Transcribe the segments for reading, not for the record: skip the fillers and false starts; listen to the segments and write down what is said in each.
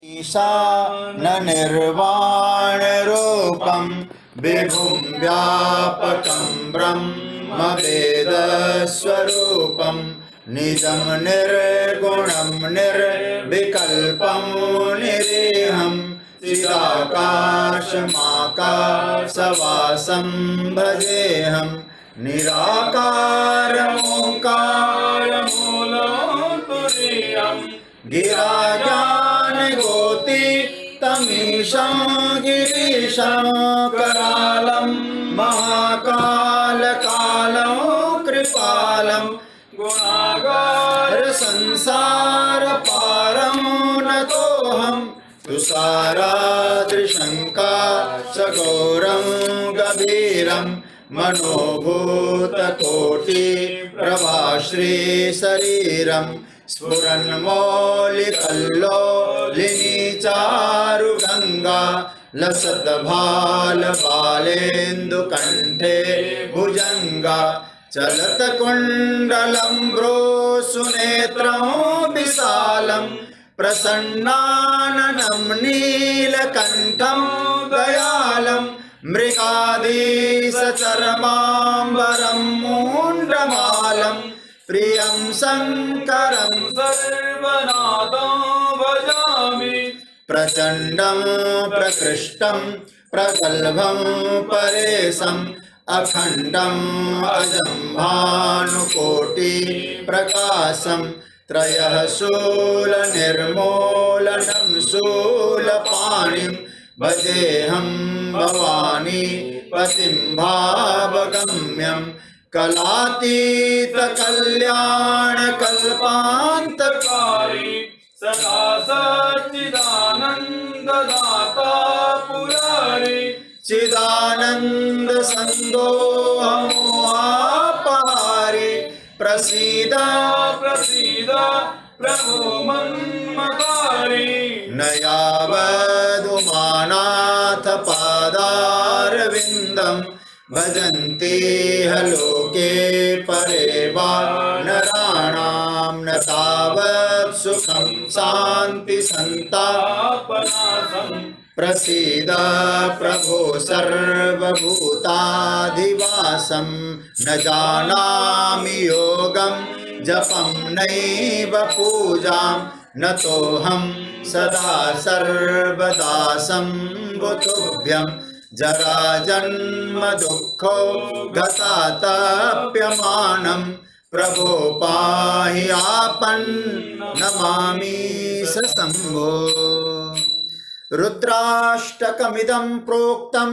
ईशान निर्वाण रूपं विभुं व्यापकं ब्रह्म वेद स्वरूपं निजं निर्गुणं निर्विकल्पं निरीहं चिदाकाशमाकाशवासं भजेऽहं निराकारमोङ्कारमूलं तुरीयम् गिराज्ञानगोति तमीशं गिरीशं करालं महाकालकालं कृपालं गुणागार संसारपारं नतोऽहं तुषाराद्रिशङ्का सघोरं गभीरं मनोभूतकोटि प्रभाश्रीशरीरं स्फुरन्मौलिकल्लोलिनी चारुगङ्गा लसद्भालबालेन्दुकण्ठे भुजङ्गा चलत्कुण्डलं भ्रूसुनेत्रं विशालं प्रसन्नाननं नीलकण्ठं दयालं मृगाधीशचर्माम्बरं मूण्डमालं प्रियं शङ्करं सर्वनाथं भजामि प्रचण्डं प्रकृष्टं प्रगल्भं परेशम् अखण्डम् अजं भानुकोटिप्रकाशं त्रयः शूलनिर्मूलनं शूलपाणिं भजेऽहं भवानी पतिं भावगम्यं कलातीतकल्याणकल्पान्तकारी सदा सच्चिदानन्ददाता पुरारी चिदानन्द सन्दोहमोहापहारी प्रसीद प्रसीद प्रभो मन्मतारी न यावदुमानाथ पादारविन्दं भजन्ति लोके परे वा नराणां न तावत् सुखं शान्ति सन्तापनाशम् प्रसीद प्रभो सर्वभूताधिवासं न जानामि योगं जपं नैव पूजां नतोऽहं सदा सर्वदा शम्भुतुभ्यं जराजन्म दुःखो गतातप्यमानं प्रभो पाहि आपन्नमामि शम्भो। रुद्राष्टकमिदं प्रोक्तं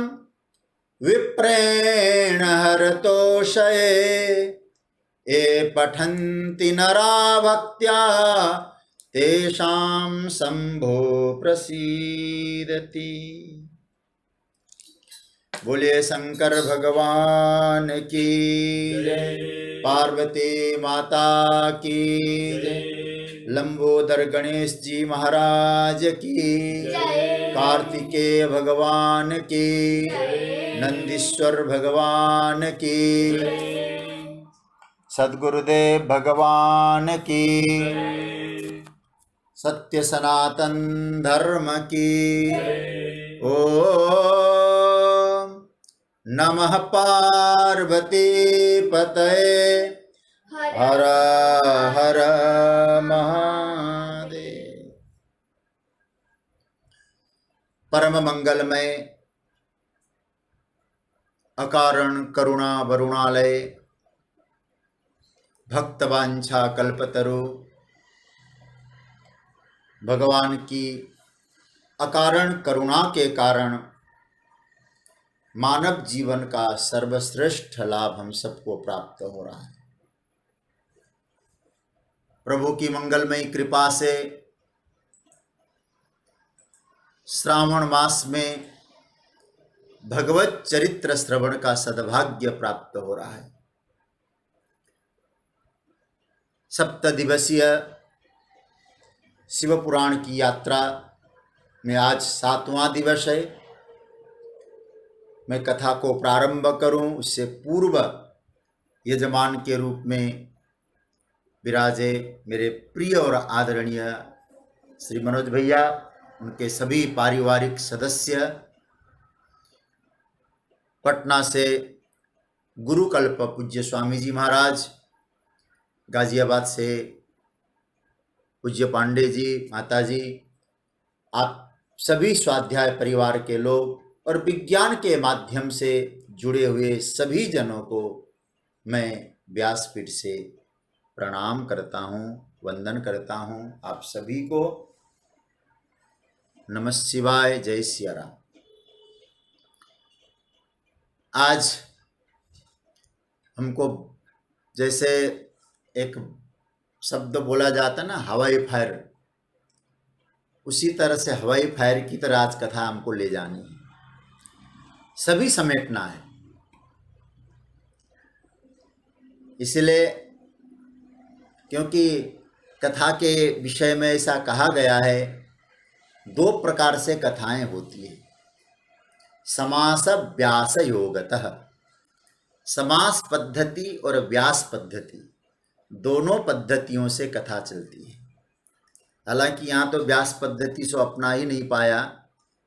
विप्रेण हरतोषये ये पठन्ति नरा भक्त्या तेषां शम्भो प्रसीदति। बोलिए शंकर भगवान की जय, पार्वती माता की जय, लंबोदर गणेश जी महाराज की जय, कार्तिकेय भगवान की जय, नंदीश्वर भगवान की जय, सद्गुरुदेव भगवान की जय, सत्य सनातन धर्म की जय। ओम नमः पार्वती पतये हर हर महादेव। परम मंगलमय अकारण करुणा वरुणालय भक्तवांछा कल्पतरु भगवान की अकारण करुणा के कारण मानव जीवन का सर्वश्रेष्ठ लाभ हम सबको प्राप्त हो रहा है। प्रभु की मंगलमयी कृपा से श्रावण मास में भगवत चरित्र श्रवण का सद्भाग्य प्राप्त हो रहा है। 7 दिवसीय शिव पुराण की यात्रा में आज 7वां दिवस है। मैं कथा को प्रारंभ करूं उससे पूर्व यजमान के रूप में विराजे मेरे प्रिय और आदरणीय श्री मनोज भैया, उनके सभी पारिवारिक सदस्य, पटना से गुरुकल्प पूज्य स्वामी जी महाराज, गाजियाबाद से पूज्य पांडे जी, माता जी, आप सभी स्वाध्याय परिवार के लोग और विज्ञान के माध्यम से जुड़े हुए सभी जनों को मैं व्यासपीठ से प्रणाम करता हूँ, वंदन करता हूँ। आप सभी को नमः शिवाय, जय सिया राम। आज हमको जैसे एक शब्द बोला जाता ना, हवाई फायर, उसी तरह से हवाई फायर की तरह आज कथा हमको ले जानी है, सभी समेटना है। इसलिए क्योंकि कथा के विषय में ऐसा कहा गया है, दो प्रकार से कथाएं होती है, समास व्यास योगतः। समास पद्धति और व्यास पद्धति दोनों पद्धतियों से कथा चलती है। हालांकि यहाँ तो व्यास पद्धति से अपना ही नहीं पाया,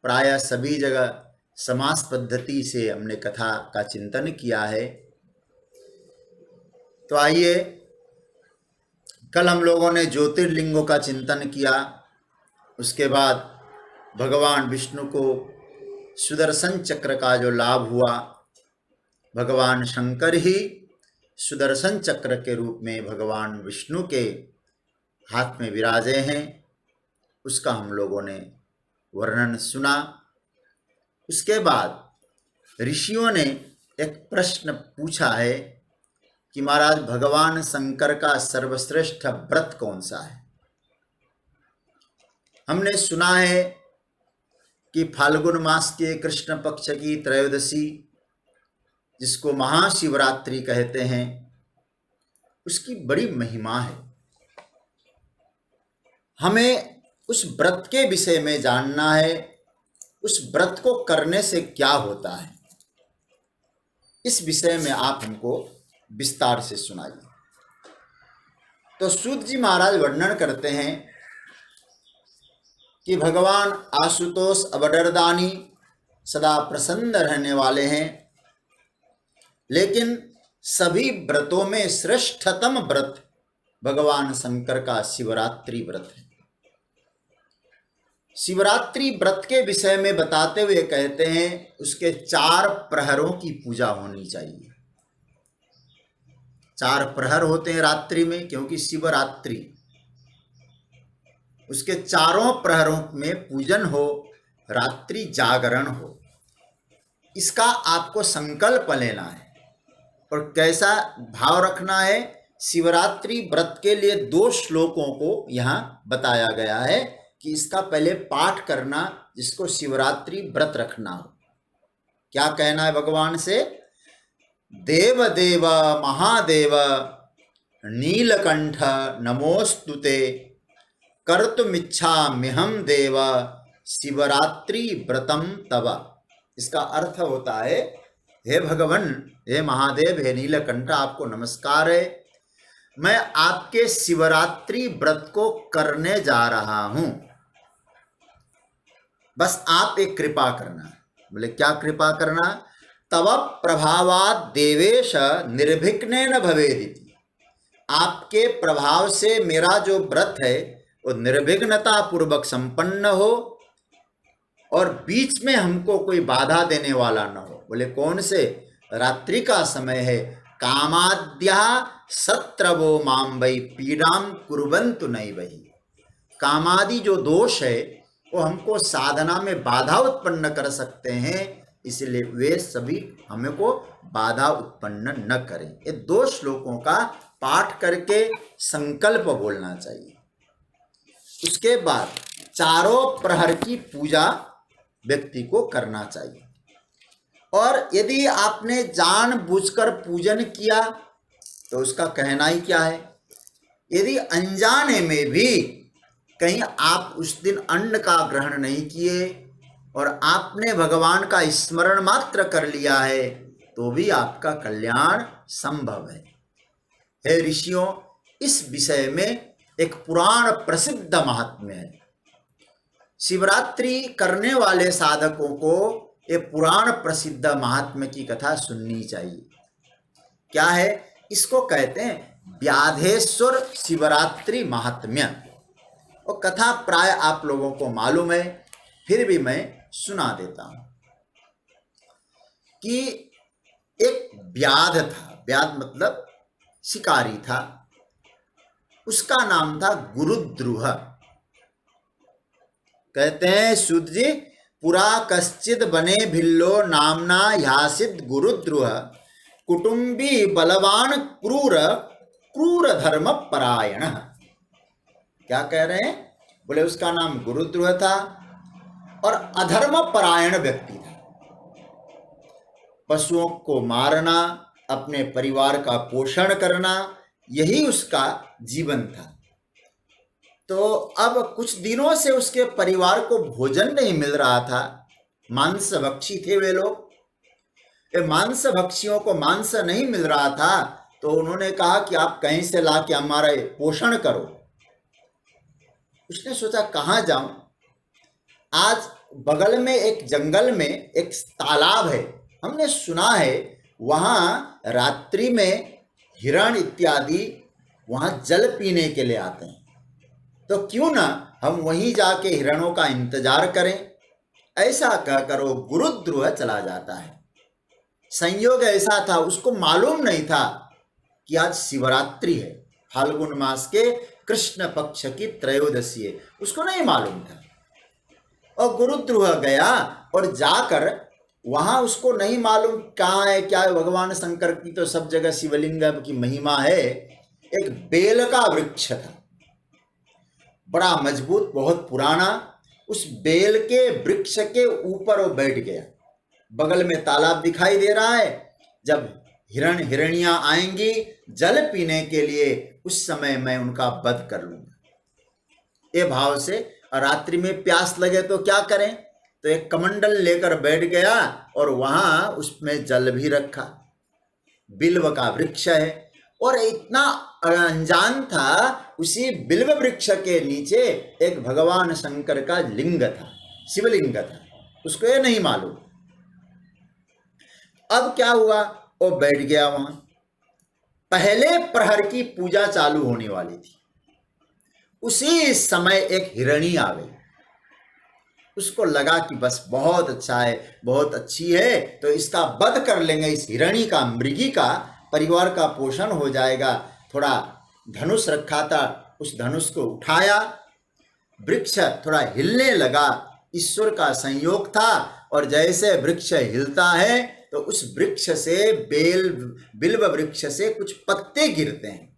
प्रायः सभी जगह समास पद्धति से हमने कथा का चिंतन किया है। तो आइए, कल हम लोगों ने ज्योतिर्लिंगों का चिंतन किया, उसके बाद भगवान विष्णु को सुदर्शन चक्र का जो लाभ हुआ, भगवान शंकर ही सुदर्शन चक्र के रूप में भगवान विष्णु के हाथ में विराजे हैं, उसका हम लोगों ने वर्णन सुना। उसके बाद ऋषियों ने एक प्रश्न पूछा है कि महाराज, भगवान शंकर का सर्वश्रेष्ठ व्रत कौन सा है? हमने सुना है कि फाल्गुन मास के कृष्ण पक्ष की त्रयोदशी, जिसको महाशिवरात्रि कहते हैं, उसकी बड़ी महिमा है। हमें उस व्रत के विषय में जानना है, उस व्रत को करने से क्या होता है, इस विषय में आप हमको विस्तार से सुनाइए। तो सूत जी महाराज वर्णन करते हैं कि भगवान आशुतोष अवडरदानी सदा प्रसन्न रहने वाले हैं, लेकिन सभी व्रतों में श्रेष्ठतम व्रत भगवान शंकर का शिवरात्रि व्रत है। शिवरात्रि व्रत के विषय में बताते हुए कहते हैं, उसके 4 प्रहरों की पूजा होनी चाहिए। 4 प्रहर होते हैं रात्रि में, क्योंकि शिवरात्रि, उसके 4 प्रहरों में पूजन हो, रात्रि जागरण हो, इसका आपको संकल्प लेना है। और कैसा भाव रखना है? शिवरात्रि व्रत के लिए 2 श्लोकों को यहाँ बताया गया है कि इसका पहले पाठ करना, जिसको शिवरात्रि व्रत रखना हो। क्या कहना है भगवान से? देव देव महादेव नीलकंठ नमोस्तुते कर्तुमिच्छाम्यहं देव शिवरात्रि व्रतम तव। इसका अर्थ होता है, हे भगवान, हे महादेव, हे नीलकंठ, आपको नमस्कार है, मैं आपके शिवरात्रि व्रत को करने जा रहा हूं, बस आप एक कृपा करना। बोले क्या कृपा करना? तव प्रभावात देवेश निर्विघ्नेन भवेदिति। आपके प्रभाव से मेरा जो व्रत है वो निर्विघ्नता पूर्वक संपन्न हो और बीच में हमको कोई बाधा देने वाला न हो। बोले कौन से? रात्रि का समय है। कामाद्या सत्रवो माम वै पीड़ाम कुर्वन्तु नैवहि। कामादि जो दोष है वो हमको साधना में बाधा उत्पन्न कर सकते हैं, इसलिए वे सभी हमको बाधा उत्पन्न न करें। ये 2 श्लोकों का पाठ करके संकल्प बोलना चाहिए। उसके बाद 4 प्रहर की पूजा व्यक्ति को करना चाहिए। और यदि आपने जानबूझकर पूजन किया तो उसका कहना ही क्या है। यदि अनजाने में भी कहीं आप उस दिन अन्न का ग्रहण नहीं किए और आपने भगवान का स्मरण मात्र कर लिया है, तो भी आपका कल्याण संभव है। हे ऋषियों, इस विषय में एक पुराण प्रसिद्ध महात्म्य है। शिवरात्रि करने वाले साधकों को ये पुराण प्रसिद्ध महात्म्य की कथा सुननी चाहिए। क्या है? इसको कहते हैं व्याधेश्वर शिवरात्रि महात्म्य। और कथा प्राय आप लोगों को मालूम है, फिर भी मैं सुना देता हूं कि एक व्याध था। व्याध मतलब शिकारी था। उसका नाम था गुरुद्रुह। कहते हैं सूत जी, पुरा कश्चिद बने भिल्लो नामना ह्यासिद गुरुद्रुह कुटुंबी बलवान क्रूर क्रूर धर्म परायण। क्या कह रहे हैं? बोले उसका नाम गुरुद्रुह था और अधर्म परायण व्यक्ति था। पशुओं को मारना, अपने परिवार का पोषण करना, यही उसका जीवन था। तो अब कुछ दिनों से उसके परिवार को भोजन नहीं मिल रहा था। मांस भक्षी थे वे लोग। ये मांस भक्षियों को मांस नहीं मिल रहा था, तो उन्होंने कहा कि आप कहीं से ला के हमारा पोषण करो। उसने सोचा कहाँ जाऊं। आज बगल में एक जंगल में एक तालाब है। हमने सुना है वहां रात्रि में हिरण इत्यादि वहां जल पीने के लिए आते हैं, तो क्यों ना हम वहीं जाके हिरणों का इंतजार करें। ऐसा कहकर वो गुरुद्रुह चला जाता है। संयोग ऐसा था, उसको मालूम नहीं था कि आज शिवरात्रि है, फाल्गुन मास के कृष्ण पक्ष की त्रयोदशी है। उसको नहीं मालूम था। और गुरुद्रुह गया और जाकर वहां उसको नहीं मालूम कहाँ है क्या है। भगवान शंकर की तो सब जगह शिवलिंग की महिमा है। एक बेल का वृक्ष था, बड़ा मजबूत, बहुत पुराना। उस बेल के वृक्ष के ऊपर वो बैठ गया। बगल में तालाब दिखाई दे रहा है। जब हिरण हिरणियां आएंगी जल पीने के लिए, उस समय मैं उनका वध कर लूंगा। ये भाव से रात्रि में प्यास लगे तो क्या करें, तो एक कमंडल लेकर बैठ गया और वहां उसमें जल भी रखा। बिल्व का वृक्ष है और इतना अनजान था, उसी बिल्व वृक्ष के नीचे एक भगवान शंकर का लिंग था, शिवलिंग था। उसको ये नहीं मालूम। अब क्या हुआ, वो बैठ गया वहां। पहले प्रहर की पूजा चालू होने वाली थी। उसी समय एक हिरणी आ गई। उसको लगा कि बस बहुत अच्छा है, बहुत अच्छी है, तो इसका वध कर लेंगे। इस हिरणी का, मृगी का परिवार का पोषण हो जाएगा। थोड़ा धनुष रखा था, उस धनुष को उठाया। वृक्ष थोड़ा हिलने लगा। ईश्वर का संयोग था और जैसे वृक्ष हिलता है तो उस वृक्ष से, बिल्व वृक्ष से कुछ पत्ते गिरते हैं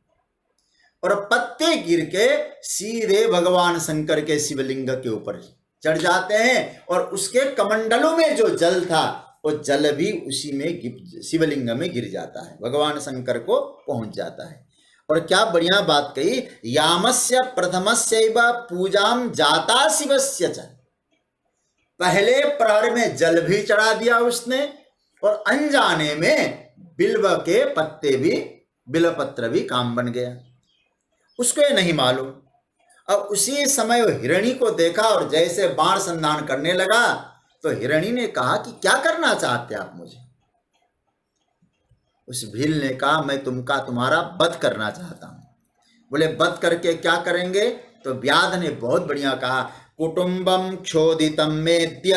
और पत्ते गिर के सीधे भगवान शंकर के शिवलिंग के ऊपर चढ़ जाते हैं। और उसके कमंडलों में जो जल था वो जल भी उसी में, शिवलिंग में गिर जाता है, भगवान शंकर को पहुंच जाता है। और क्या बढ़िया बात कही, यामस्य प्रथमस्यैव पूजाम जाता शिवस्य च। पहले प्रहर में जल भी चढ़ा दिया उसने और अनजाने में बिल्व के पत्ते भी, बिल्व पत्र भी काम बन गया। उसको ये नहीं मालूम। अब उसी समय वो हिरणी को देखा और जैसे बाण संधान करने लगा तो हिरणी ने कहा कि क्या करना चाहते आप मुझे। उस भील ने कहा मैं तुम्हारा वध करना चाहता हूं। बोले वध करके क्या करेंगे, तो व्याध ने बहुत बढ़िया कहा, कुटुंबम क्षोदितम मेद्य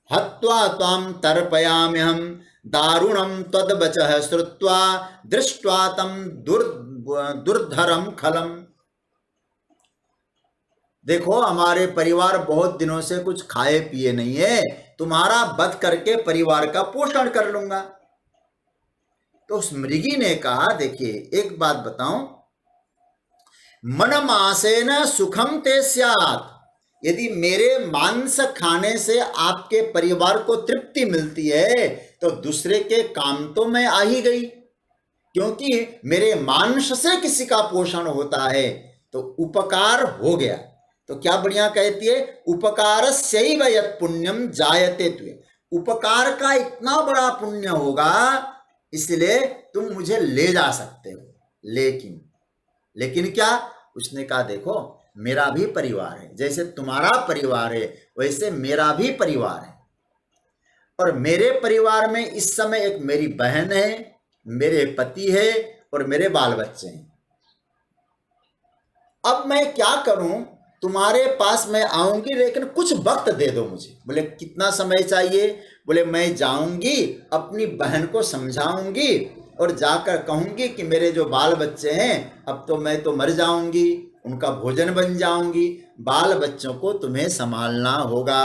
हत्वा त्वां तर्पयाम्यहं दारुणं त्वद्वचः श्रुत्वा दृष्ट्वा तं दुर्धरम खलम। देखो हमारे परिवार बहुत दिनों से कुछ खाए पिए नहीं है, तुम्हारा वध करके परिवार का पोषण कर लूंगा। तो उस मृगी ने कहा देखिए एक बात बताऊं, मनमासेन सुखम ते स्यात्। यदि मेरे मांस खाने से आपके परिवार को तृप्ति मिलती है तो दूसरे के काम तो मैं आ ही गई, क्योंकि मेरे मांस से किसी का पोषण होता है तो उपकार हो गया। तो क्या बढ़िया कहती है, उपकारस्यैव यत् पुण्यम जायते त्वे। उपकार का इतना बड़ा पुण्य होगा, इसलिए तुम मुझे ले जा सकते हो। लेकिन क्या, उसने कहा देखो मेरा भी परिवार है, जैसे तुम्हारा परिवार है वैसे मेरा भी परिवार है। और मेरे परिवार में इस समय एक मेरी बहन है, मेरे पति है और मेरे बाल बच्चे हैं। अब मैं क्या करूं, तुम्हारे पास मैं आऊंगी लेकिन कुछ वक्त दे दो मुझे। बोले कितना समय चाहिए? बोले मैं जाऊंगी, अपनी बहन को समझाऊंगी और जाकर कहूंगी कि मेरे जो बाल बच्चे हैं अब तो मैं तो मर जाऊंगी, उनका भोजन बन जाऊंगी, बाल बच्चों को तुम्हें संभालना होगा,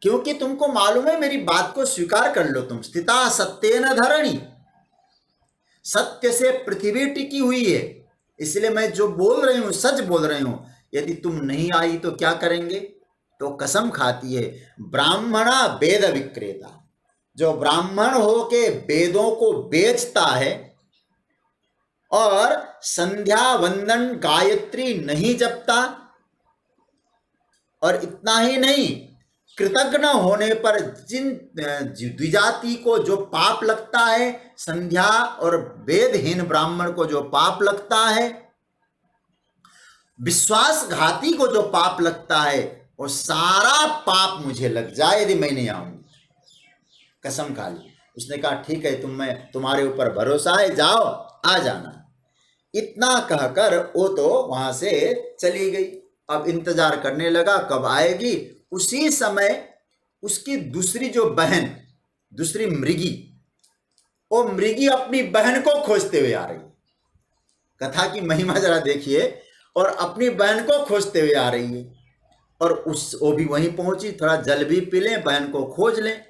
क्योंकि तुमको मालूम है मेरी बात को स्वीकार कर लो। तुम स्थिता सत्येन धरणी, सत्य से पृथ्वी टिकी हुई है, इसलिए मैं जो बोल रही हूं सच बोल रही हूं। यदि तुम नहीं आई तो क्या करेंगे? तो कसम खाती है, ब्राह्मणा वेद विक्रेता, जो ब्राह्मण होके वेदों को बेचता है और संध्या वंदन गायत्री नहीं जपता, और इतना ही नहीं, कृतज्ञ होने पर जिन द्विजाति को जो पाप लगता है, संध्या और वेदहीन ब्राह्मण को जो पाप लगता है, विश्वासघाती को जो पाप लगता है, वो सारा पाप मुझे लग जाए यदि मैं नहीं आऊंगी। कसम खा ली। उसने कहा ठीक है, तुम्हारे ऊपर भरोसा है, जाओ आ जाना। इतना कहकर वो तो वहां से चली गई। अब इंतजार करने लगा कब आएगी। उसी समय उसकी दूसरी जो बहन, दूसरी मृगी, वो मृगी अपनी बहन को खोजते हुए आ रही। कथा की महिमा जरा देखिए। और अपनी बहन को खोजते हुए आ रही है और वो भी वहीं पहुंची, थोड़ा जल भी पी लें, बहन को खोज लें।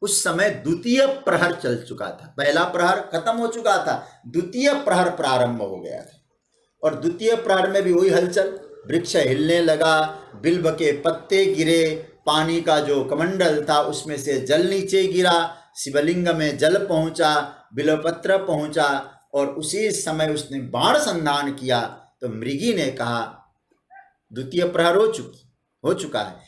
उस समय द्वितीय प्रहर चल चुका था, पहला प्रहर खत्म हो चुका था, द्वितीय प्रहर प्रारंभ हो गया था। और द्वितीय प्रहर में भी वही हलचल, वृक्ष हिलने लगा, बिल्व के पत्ते गिरे, पानी का जो कमंडल था उसमें से जल नीचे गिरा, शिवलिंग में जल पहुंचा, बिल्वपत्र पहुंचा। और उसी समय उसने बाण संधान किया तो मृगी ने कहा द्वितीय प्रहर हो चुका है,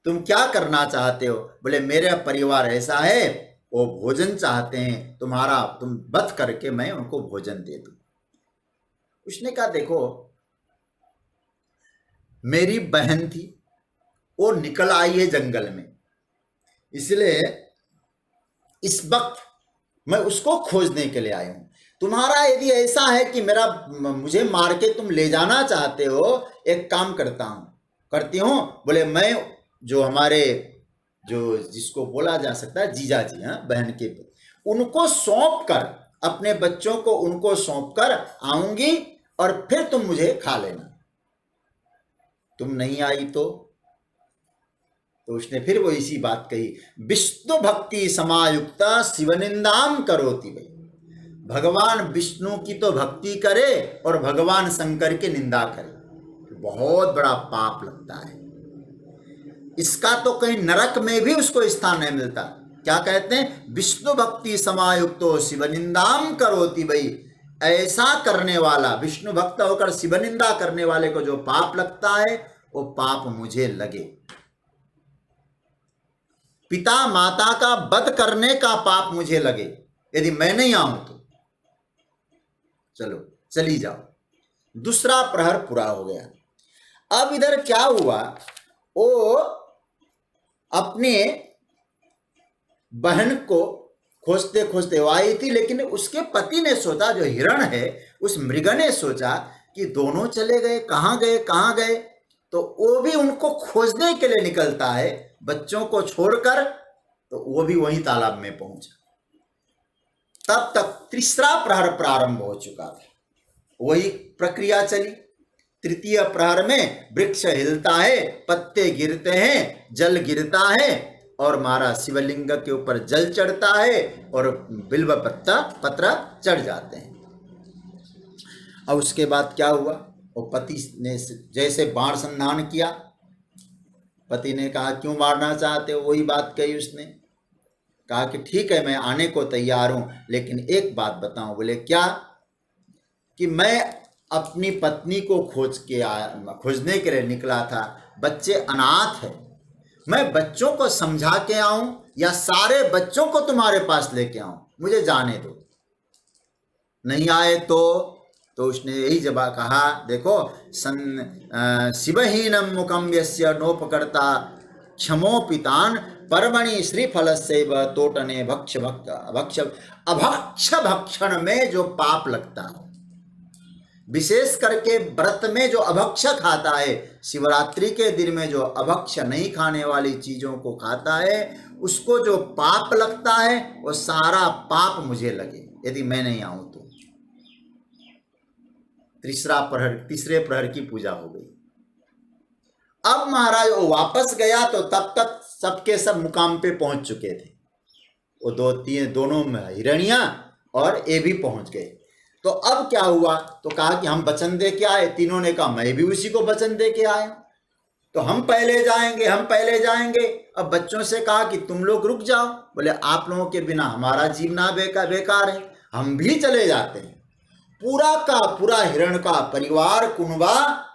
तुम क्या करना चाहते हो? बोले मेरा परिवार ऐसा है, वो भोजन चाहते हैं, तुम वध करके मैं उनको भोजन दे दूं। उसने कहा देखो, मेरी बहन थी, वो निकल आई है जंगल में, इसलिए इस वक्त मैं उसको खोजने के लिए आया हूं। तुम्हारा यदि ऐसा है कि मुझे मार के तुम ले जाना चाहते हो, एक काम करती हूं। बोले मैं जो हमारे जिसको बोला जा सकता है जीजा जी, बहन के, उनको सौंप कर, अपने बच्चों को उनको सौंप कर आऊंगी और फिर तुम मुझे खा लेना। तुम नहीं आई तो उसने फिर वो इसी बात कही, विष्णु भक्ति समायुक्ता शिवनिंदाम करोति। भाई भगवान विष्णु की तो भक्ति करे और भगवान शंकर की निंदा करे, बहुत बड़ा पाप लगता है। इसका तो कहीं नरक में भी उसको स्थान नहीं मिलता। क्या कहते हैं? विष्णु भक्ति समायुक्तो शिवनिंदाम करोति। भाई ऐसा करने वाला, विष्णु भक्त होकर शिवनिंदा करने वाले को जो पाप लगता है वो पाप मुझे लगे। पिता माता का वध करने का पाप मुझे लगे यदि मैं नहीं आऊं तो। चलो चली जाओ। दूसरा प्रहर पूरा हो गया। अब इधर क्या हुआ, वो अपने बहन को खोजते खोजते वो आई थी, लेकिन उसके पति ने सोचा, जो हिरण है उस मृग ने सोचा कि दोनों चले गए, कहाँ गए। तो वो भी उनको खोजने के लिए निकलता है बच्चों को छोड़कर, तो वो भी वहीं तालाब में पहुंचा। तब तक तीसरा प्रहर प्रारंभ हो चुका था। वही प्रक्रिया चली। तृतीय प्रहर में वृक्ष हिलता है, पत्ते गिरते हैं, जल गिरता है और मारा शिवलिंग के ऊपर जल चढ़ता है और बिल्व पत्र चढ़ जाते हैं। अब उसके बाद क्या हुआ, वो पति ने जैसे बाण संधान किया, पति ने कहा क्यों मारना चाहते हो? वही बात कही उसने। कहा कि ठीक है मैं आने को तैयार हूं, लेकिन एक बात बताऊं। बोले क्या? कि मैं अपनी पत्नी को खोजने के लिए निकला था, बच्चे अनाथ है, मैं बच्चों को समझा के आऊं या सारे बच्चों को तुम्हारे पास लेके आऊं? मुझे जाने दो। नहीं आए तो तो उसने यही जवाब कहा, देखो शिवहीनम मुखम यस्य नोपकर्ता क्षमोपितान परमणि श्रीफलस्यैव तोटने भक्ष अभक्ष भक्षण में जो पाप लगता है, विशेष करके व्रत में जो अभक्ष खाता है, शिवरात्रि के दिन में जो अभक्ष नहीं खाने वाली चीजों को खाता है, उसको जो पाप लगता है वो सारा पाप मुझे लगे यदि मैं नहीं आऊं तो। तीसरे प्रहर की पूजा हो गई। अब महाराज वो वापस गया तो तब तक सबके सब मुकाम पे पहुंच चुके थे, वो दोनों हिरणियां और ये भी पहुंच गए। तो अब क्या हुआ, तो कहा कि हम वचन दे के आए। तीनों ने कहा मैं भी उसी को वचन दे के आया, तो हम पहले जाएंगे। अब बच्चों से कहा कि तुम लोग रुक जाओ, बोले आप लोगों के बिना हमारा जीवना बेकार है, हम भी चले जाते हैं। पूरा का पूरा हिरण का परिवार कुनबा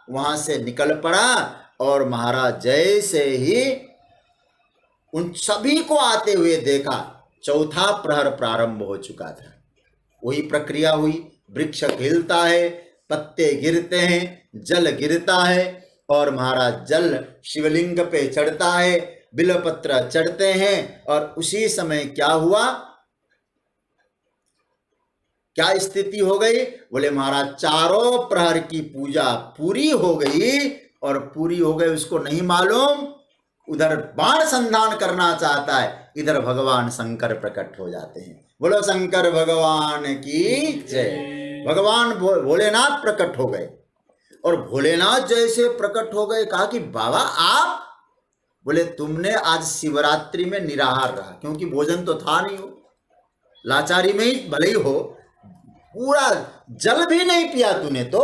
वहां से निकल पड़ा और महाराज जैसे ही उन सभी को आते हुए देखा, चौथा प्रहर प्रारंभ हो चुका था। वही प्रक्रिया हुई, वृक्ष हिलता है, पत्ते गिरते हैं, जल गिरता है और महाराज जल शिवलिंग पे चढ़ता है, बिलपत्र चढ़ते हैं। और उसी समय क्या हुआ, क्या स्थिति हो गई, बोले महाराज चारों प्रहर की पूजा पूरी हो गई और पूरी हो गई उसको नहीं मालूम, उधर बाण संधान करना चाहता है, इधर भगवान शंकर प्रकट हो जाते हैं। बोलो शंकर भगवान की जय। भगवान भोलेनाथ प्रकट हो गए और भोलेनाथ जैसे प्रकट हो गए कहा कि बाबा आप, बोले तुमने आज शिवरात्रि में निराहार रहा, क्योंकि भोजन तो था नहीं, हो लाचारी में ही भले ही हो, पूरा जल भी नहीं पिया तूने, तो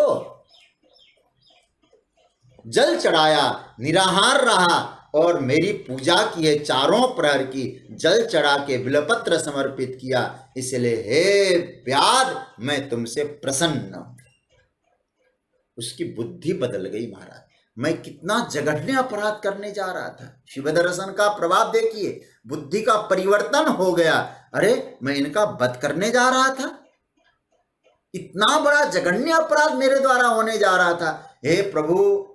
जल चढ़ाया, निराहार रहा और मेरी पूजा की है, चारों प्रहर की जल चढ़ा के बिलपत्र समर्पित किया, इसलिए हे व्याध मैं तुमसे प्रसन्न हूं। उसकी बुद्धि बदल गई महाराज, मैं कितना जघन्य अपराध करने जा रहा था। शिव दर्शन का प्रभाव देखिए, बुद्धि का परिवर्तन हो गया। अरे मैं इनका वध करने जा रहा था, इतना बड़ा जघन्य अपराध मेरे द्वारा होने जा रहा था। हे प्रभु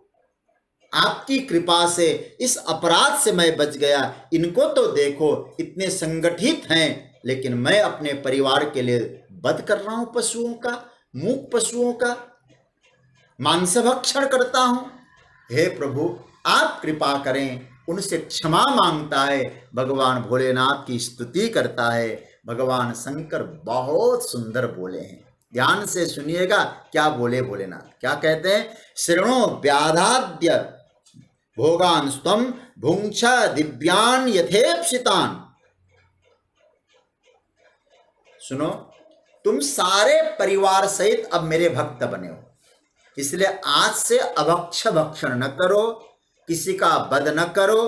आपकी कृपा से इस अपराध से मैं बच गया। इनको तो देखो इतने संगठित हैं, लेकिन मैं अपने परिवार के लिए वध कर रहा हूं, पशुओं का, मूक पशुओं का मांस भक्षण करता हूं। हे प्रभु आप कृपा करें। उनसे क्षमा मांगता है, भगवान भोलेनाथ की स्तुति करता है। भगवान शंकर बहुत सुंदर बोले हैं, ध्यान से सुनिएगा क्या बोले भोलेनाथ। क्या कहते हैं, शृणो व्याधाद्य भोगान स्वम भुंक्ष दिव्यान यथेप्सितान। सुनो, तुम सारे परिवार सहित अब मेरे भक्त बने हो, इसलिए आज से अभक्ष भक्षण न करो, किसी का वध न करो।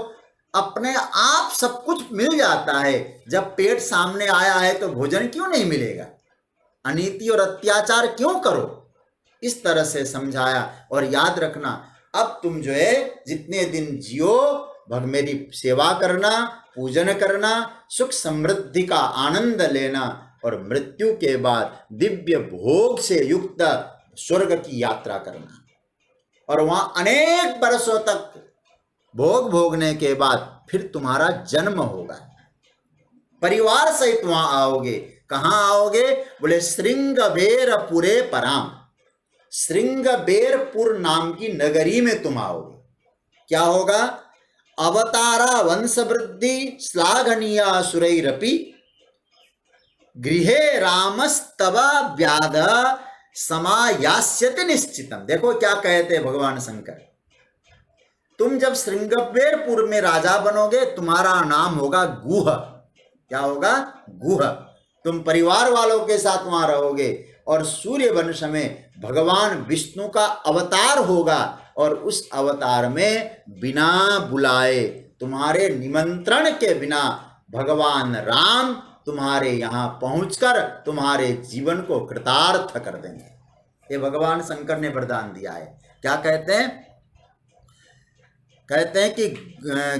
अपने आप सब कुछ मिल जाता है, जब पेट सामने आया है तो भोजन क्यों नहीं मिलेगा, अनीति और अत्याचार क्यों करो। इस तरह से समझाया। और याद रखना, अब तुम जो है जितने दिन जियो मेरी सेवा करना, पूजन करना, सुख समृद्धि का आनंद लेना और मृत्यु के बाद दिव्य भोग से युक्त स्वर्ग की यात्रा करना। और वहां अनेक वर्षों तक भोग भोगने के बाद फिर तुम्हारा जन्म होगा, परिवार सहित वहां आओगे। कहां आओगे, बोले श्रृंगबेरपुरे पराम, श्रृंगबेरपुर नाम की नगरी में तुम आओगे। क्या होगा, अवतारा वंश वृद्धि श्लाघनीया सुरैरपि गृहे रामस्तवा व्याध समायास्यति निश्चितम। देखो क्या कहते हैं भगवान शंकर, तुम जब श्रृंगबेरपुर में राजा बनोगे, तुम्हारा नाम होगा गुह। क्या होगा, गुह। तुम परिवार वालों के साथ वहां रहोगे और सूर्य वंश में भगवान विष्णु का अवतार होगा और उस अवतार में बिना बुलाए, तुम्हारे निमंत्रण के बिना भगवान राम तुम्हारे यहाँ पहुंचकर तुम्हारे जीवन को कृतार्थ कर देंगे। ये भगवान शंकर ने वरदान दिया है। क्या कहते हैं, कहते हैं कि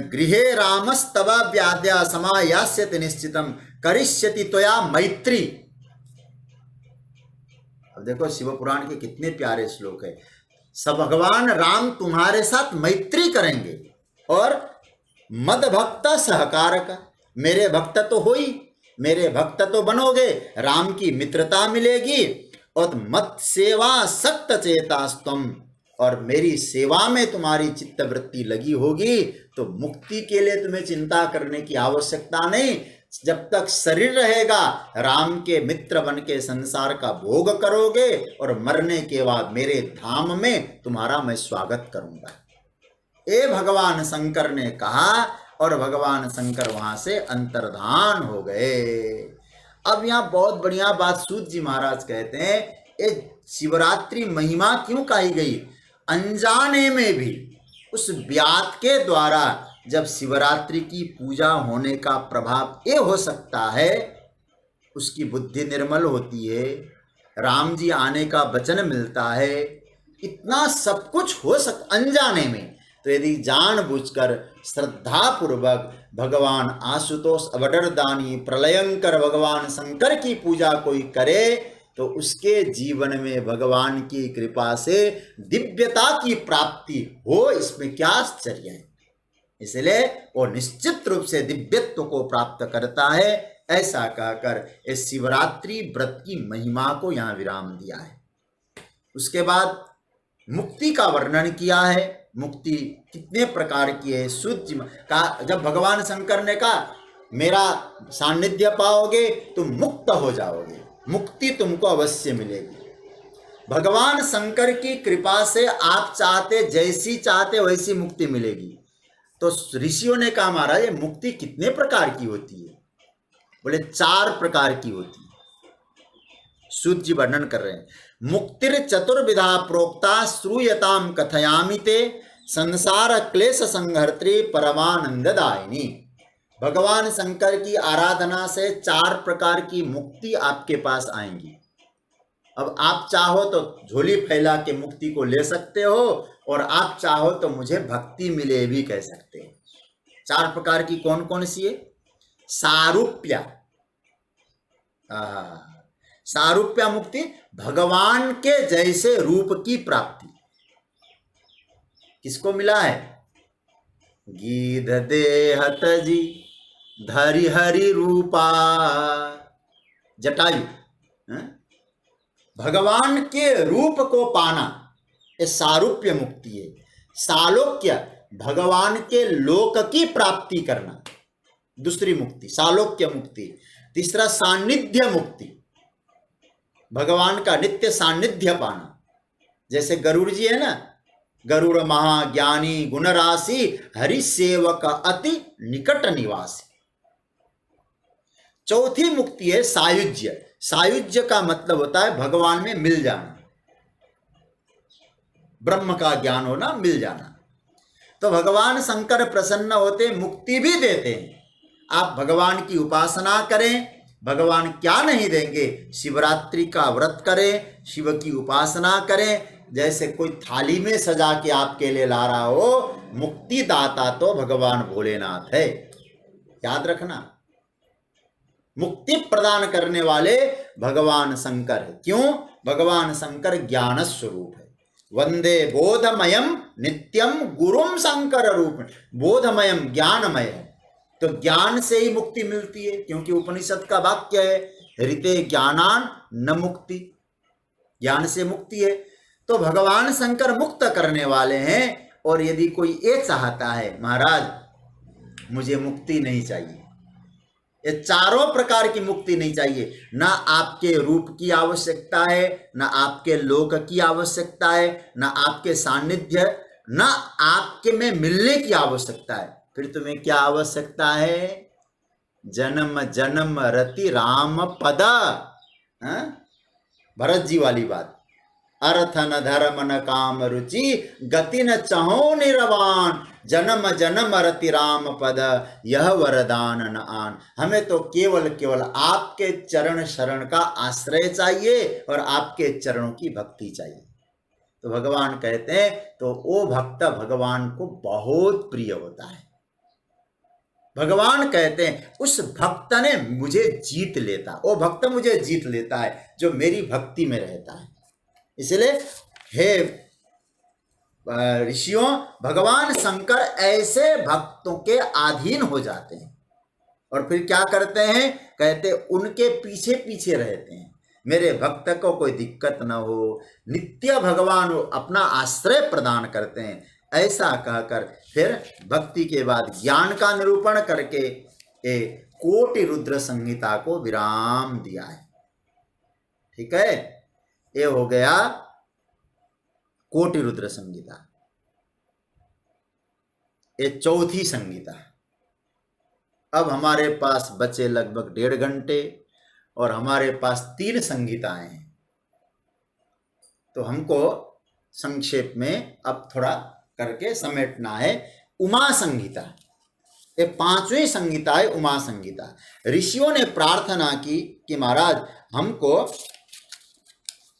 गृहे रामस्तव व्याद्या समायास्यति निश्चितम करिष्यति त्वया मैत्री। अब देखो शिव पुराण के कितने प्यारे श्लोक है। सब भगवान राम तुम्हारे साथ मैत्री करेंगे और मद भक्त सहकारक, मेरे भक्त तो हो ही, मेरे भक्त तो बनोगे, राम की मित्रता मिलेगी, और मत सेवा सक्त चेतास्तम, और मेरी सेवा में तुम्हारी चित्त वृत्ति लगी होगी तो मुक्ति के लिए तुम्हें चिंता करने की आवश्यकता नहीं। जब तक शरीर रहेगा राम के मित्र बन के संसार का भोग करोगे और मरने के बाद मेरे धाम में तुम्हारा मैं स्वागत करूंगा। ये भगवान शंकर ने कहा और भगवान शंकर वहां से अंतर्धान हो गए। अब यहाँ बहुत बढ़िया बात सूत जी महाराज कहते हैं, ये शिवरात्रि महिमा क्यों कही गई? अनजाने में भी उस व्यात के द्वारा जब शिवरात्रि की पूजा होने का प्रभाव ये हो सकता है, उसकी बुद्धि निर्मल होती है, राम जी आने का वचन मिलता है, इतना सब कुछ हो सकता अनजाने में। तो यदि जानबूझकर श्रद्धा पूर्वक भगवान आशुतोष अवडरदानी प्रलयंकर भगवान शंकर की पूजा कोई करे तो उसके जीवन में भगवान की कृपा से दिव्यता की प्राप्ति हो, इसमें क्या आश्चर्य है। इसलिए वो निश्चित रूप से दिव्यत्व को प्राप्त करता है। ऐसा कहकर इस शिवरात्रि व्रत की महिमा को यहाँ विराम दिया है। उसके बाद मुक्ति का वर्णन किया है। मुक्ति कितने प्रकार की है? शुद्ध का जब भगवान शंकर ने कहा मेरा सानिध्य पाओगे तुम मुक्त हो जाओगे, मुक्ति तुमको अवश्य मिलेगी। भगवान शंकर की कृपा से आप चाहते जैसी चाहते वैसी मुक्ति मिलेगी। तो ऋषियों ने कहा महाराज ये मुक्ति कितने प्रकार की होती है? बोले 4 प्रकार की होती है। सूत जी वर्णन कर रहे हैं, मुक्तिर चतुर्विधा प्रोक्ता श्रूयताम कथयामि ते संसार क्लेश संहर्त्री परमानंददायिनी। भगवान शंकर की आराधना से 4 प्रकार की मुक्ति आपके पास आएंगी। अब आप चाहो तो झोली फैला के मुक्ति को ले सकते हो और आप चाहो तो मुझे भक्ति मिले भी कह सकते हैं। 4 प्रकार की कौन कौन सी है? सारूप्या, सारूप्या मुक्ति, भगवान के जैसे रूप की प्राप्ति। किसको मिला है? गीध देहत जी धरि हरि रूपा, जटायु। भगवान के रूप को पाना ये सारूप्य मुक्ति है। सालोक्य, भगवान के लोक की प्राप्ति करना, दूसरी मुक्ति सालोक्य मुक्ति। तीसरा सान्निध्य मुक्ति, भगवान का नित्य सान्निध्य पाना। जैसे गरुड़ जी है ना, गरुड़ महाज्ञानी गुण राशि हरि सेवक अति निकट निवासी। चौथी मुक्ति है सायुज्य। सायुज्य का मतलब होता है भगवान में मिल जाना, ब्रह्म का ज्ञान होना, मिल जाना। तो भगवान शंकर प्रसन्न होते मुक्ति भी देते हैं। आप भगवान की उपासना करें, भगवान क्या नहीं देंगे? शिवरात्रि का व्रत करें, शिव की उपासना करें, जैसे कोई थाली में सजा के आपके लिए ला रहा हो। मुक्ति दाता तो भगवान भोलेनाथ है, याद रखना। मुक्ति प्रदान करने वाले भगवान शंकर है। क्यों? भगवान शंकर ज्ञान स्वरूप है। वंदे बोधमयम नित्यम गुरुम शंकर रूप। बोधमयम ज्ञानमय है, तो ज्ञान से ही मुक्ति मिलती है, क्योंकि उपनिषद का वाक्य है ऋते ज्ञानान न मुक्ति, ज्ञान से मुक्ति है। तो भगवान शंकर मुक्त करने वाले हैं। और यदि कोई ये चाहता है महाराज मुझे मुक्ति नहीं चाहिए, ये 4 प्रकार की मुक्ति नहीं चाहिए, ना आपके रूप की आवश्यकता है, ना आपके लोक की आवश्यकता है, ना आपके सानिध्य, ना आपके में मिलने की आवश्यकता है, फिर तुम्हें क्या आवश्यकता है? जन्म जन्म रति राम पद। भरत जी वाली बात, अर्थ न धर्म न काम रुचि गति न चहो निरवान, जन्म जन्म रति राम पद यह वरदान न आन। हमें तो केवल केवल आपके चरण शरण का आश्रय चाहिए और आपके चरणों की भक्ति चाहिए। तो भगवान कहते हैं तो वो भक्त भगवान को बहुत प्रिय होता है। भगवान कहते हैं उस भक्त ने मुझे जीत लेता, वो भक्त मुझे जीत लेता है जो मेरी भक्ति में रहता है। इसलिए हे ऋषियों, भगवान शंकर ऐसे भक्तों के अधीन हो जाते हैं और फिर क्या करते हैं, कहते उनके पीछे पीछे रहते हैं, मेरे भक्त को कोई दिक्कत न हो, नित्य भगवान अपना आश्रय प्रदान करते हैं। ऐसा कहकर फिर भक्ति के बाद ज्ञान का निरूपण करके ये कोटि रुद्र संहिता को विराम दिया है। ठीक है, ये हो गया कोटि रुद्र संहिता, ये चौथी संहिता। अब हमारे पास बचे लगभग 1.5 घंटे और हमारे पास 3 संहिताएं हैं, तो हमको संक्षेप में अब थोड़ा करके समेटना है। उमा संहिता, ये 5वीं संहिता है उमा संहिता। ऋषियों ने प्रार्थना की कि महाराज हमको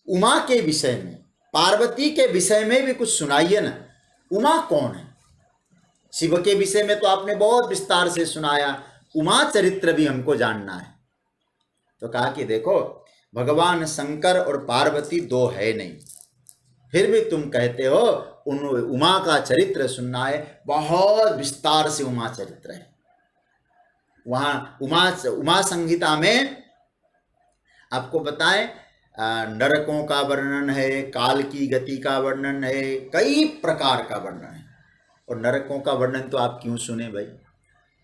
उमा के विषय में, पार्वती के विषय में भी कुछ सुनाइए ना। उमा कौन है? शिव के विषय में तो आपने बहुत विस्तार से सुनाया, उमा चरित्र भी हमको जानना है। तो कहा कि देखो, भगवान शंकर और पार्वती 2 है नहीं, फिर भी तुम कहते हो उन उमा का चरित्र सुनना है। बहुत विस्तार से उमा चरित्र है। वहाँ उमा संहिता में आपको बताएं, नरकों का वर्णन है, काल की गति का वर्णन है, कई प्रकार का वर्णन है। और नरकों का वर्णन तो आप क्यों सुने भाई?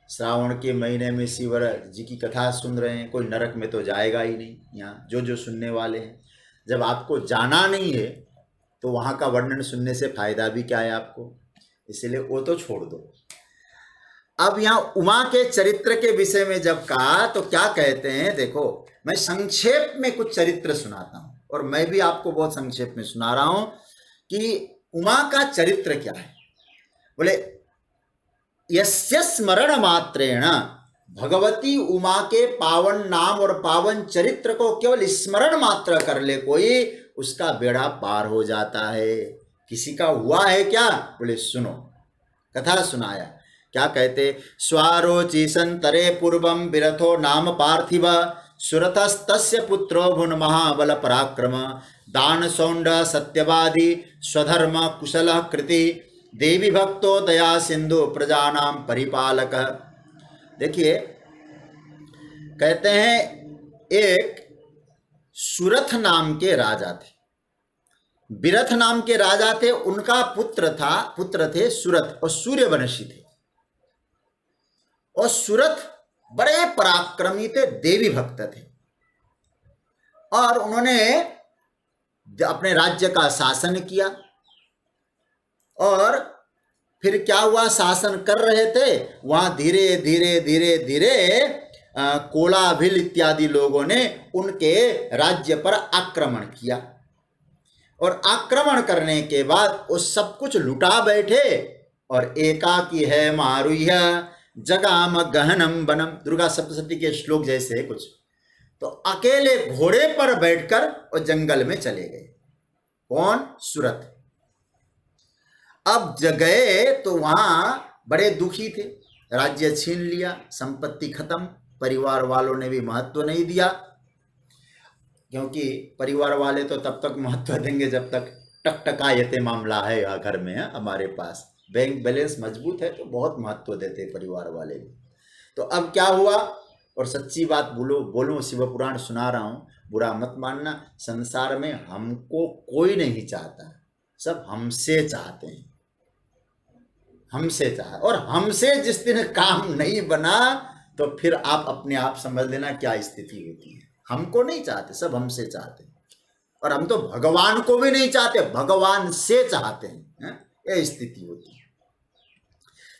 श्रावण के महीने में शिवर जी की कथा सुन रहे हैं, कोई नरक में तो जाएगा ही नहीं। यहाँ जो सुनने वाले हैं, जब आपको जाना नहीं है तो वहाँ का वर्णन सुनने से फायदा भी क्या है आपको? इसलिए वो तो छोड़ दो। अब यहाँ उमा के चरित्र के विषय में जब कहा तो क्या कहते हैं, देखो मैं संक्षेप में कुछ चरित्र सुनाता हूँ और मैं भी आपको बहुत संक्षेप में सुना रहा हूँ कि उमा का चरित्र क्या है। बोले यस्य स्मरण मात्रेण, भगवती उमा के पावन नाम और पावन चरित्र को केवल स्मरण मात्र कर ले कोई, उसका बेड़ा पार हो जाता है। किसी का हुआ है क्या? बोले सुनो, कथा सुनाया। क्या कहते, स्वारोचि संतरे पूर्वम विरथो नाम पार्थिव, सुरतस्तस्य पुत्रो भुन महाबल पराक्रम, दान सौंड सत्यवादी स्वधर्म कुशल कृति, देवी भक्तो दया सिंधु प्रजानाम परिपालक। देखिए कहते हैं एक सुरथ नाम के राजा थे, विरथ नाम के राजा थे, उनका पुत्र थे सुरथ और सूर्यवंशी थे। और सुरथ बड़े पराक्रमी थे, देवी भक्त थे और उन्होंने अपने राज्य का शासन किया। और फिर क्या हुआ, शासन कर रहे थे, वहां धीरे धीरे धीरे धीरे कोलाभिल इत्यादि लोगों ने उनके राज्य पर आक्रमण किया और आक्रमण करने के बाद वो सब कुछ लुटा बैठे और एकाकी है मारुह्य जगाम गहनम वनम, दुर्गा सप्तशती के श्लोक जैसे है कुछ। तो अकेले घोड़े पर बैठकर वो जंगल में चले गए। कौन? सुरथ। अब गए तो वहां बड़े दुखी थे, राज्य छीन लिया, संपत्ति खत्म, परिवार वालों ने भी महत्व नहीं दिया, क्योंकि परिवार वाले तो तब तक महत्व देंगे जब तक टकटकायते मामला है यहाँ घर में है, हमारे पास बैंक बैलेंस मजबूत है तो बहुत महत्व देते परिवार वाले भी। तो अब क्या हुआ, और सच्ची बात बोलो शिव पुराण सुना रहा हूँ, बुरा मत मानना, संसार में हमको कोई नहीं चाहता, सब हमसे चाहते हैं, हमसे चाह। और हमसे जिस दिन काम नहीं बना तो फिर आप अपने आप समझ लेना क्या स्थिति होती है। हमको नहीं चाहते, सब हमसे चाहते हैं। और हम तो भगवान को भी नहीं चाहते, भगवान से चाहते हैं, यह स्थिति होती है।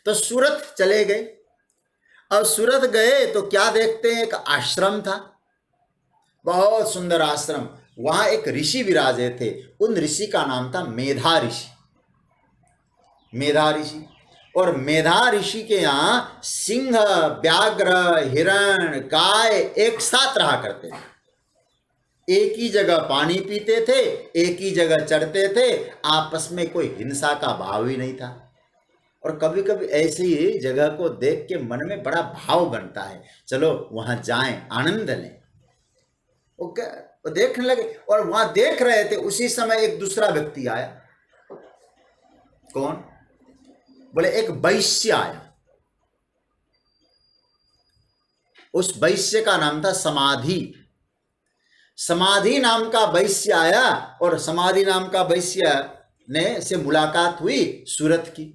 तो सूरत चले गए। और सूरत गए तो क्या देखते हैं, एक आश्रम था, बहुत सुंदर आश्रम। वहां एक ऋषि विराजे थे, उन ऋषि का नाम था मेधा ऋषि। मेधा ऋषि, और मेधा ऋषि के यहाँ सिंह, व्याघ्र, हिरण, गाय एक साथ रहा करते थे। एक ही जगह पानी पीते थे, एक ही जगह चढ़ते थे, आपस में कोई हिंसा का भाव ही नहीं था। और कभी कभी ऐसी ही जगह को देख के मन में बड़ा भाव बनता है, चलो वहां जाएं, आनंद लें। ओके, वो देखने लगे और वहां देख रहे थे। उसी समय एक दूसरा व्यक्ति आया। कौन? बोले एक वैश्य आया। उस वैश्य का नाम था समाधि। समाधि नाम का वैश्य आया और समाधि नाम का वैश्य ने से मुलाकात हुई सूरत की।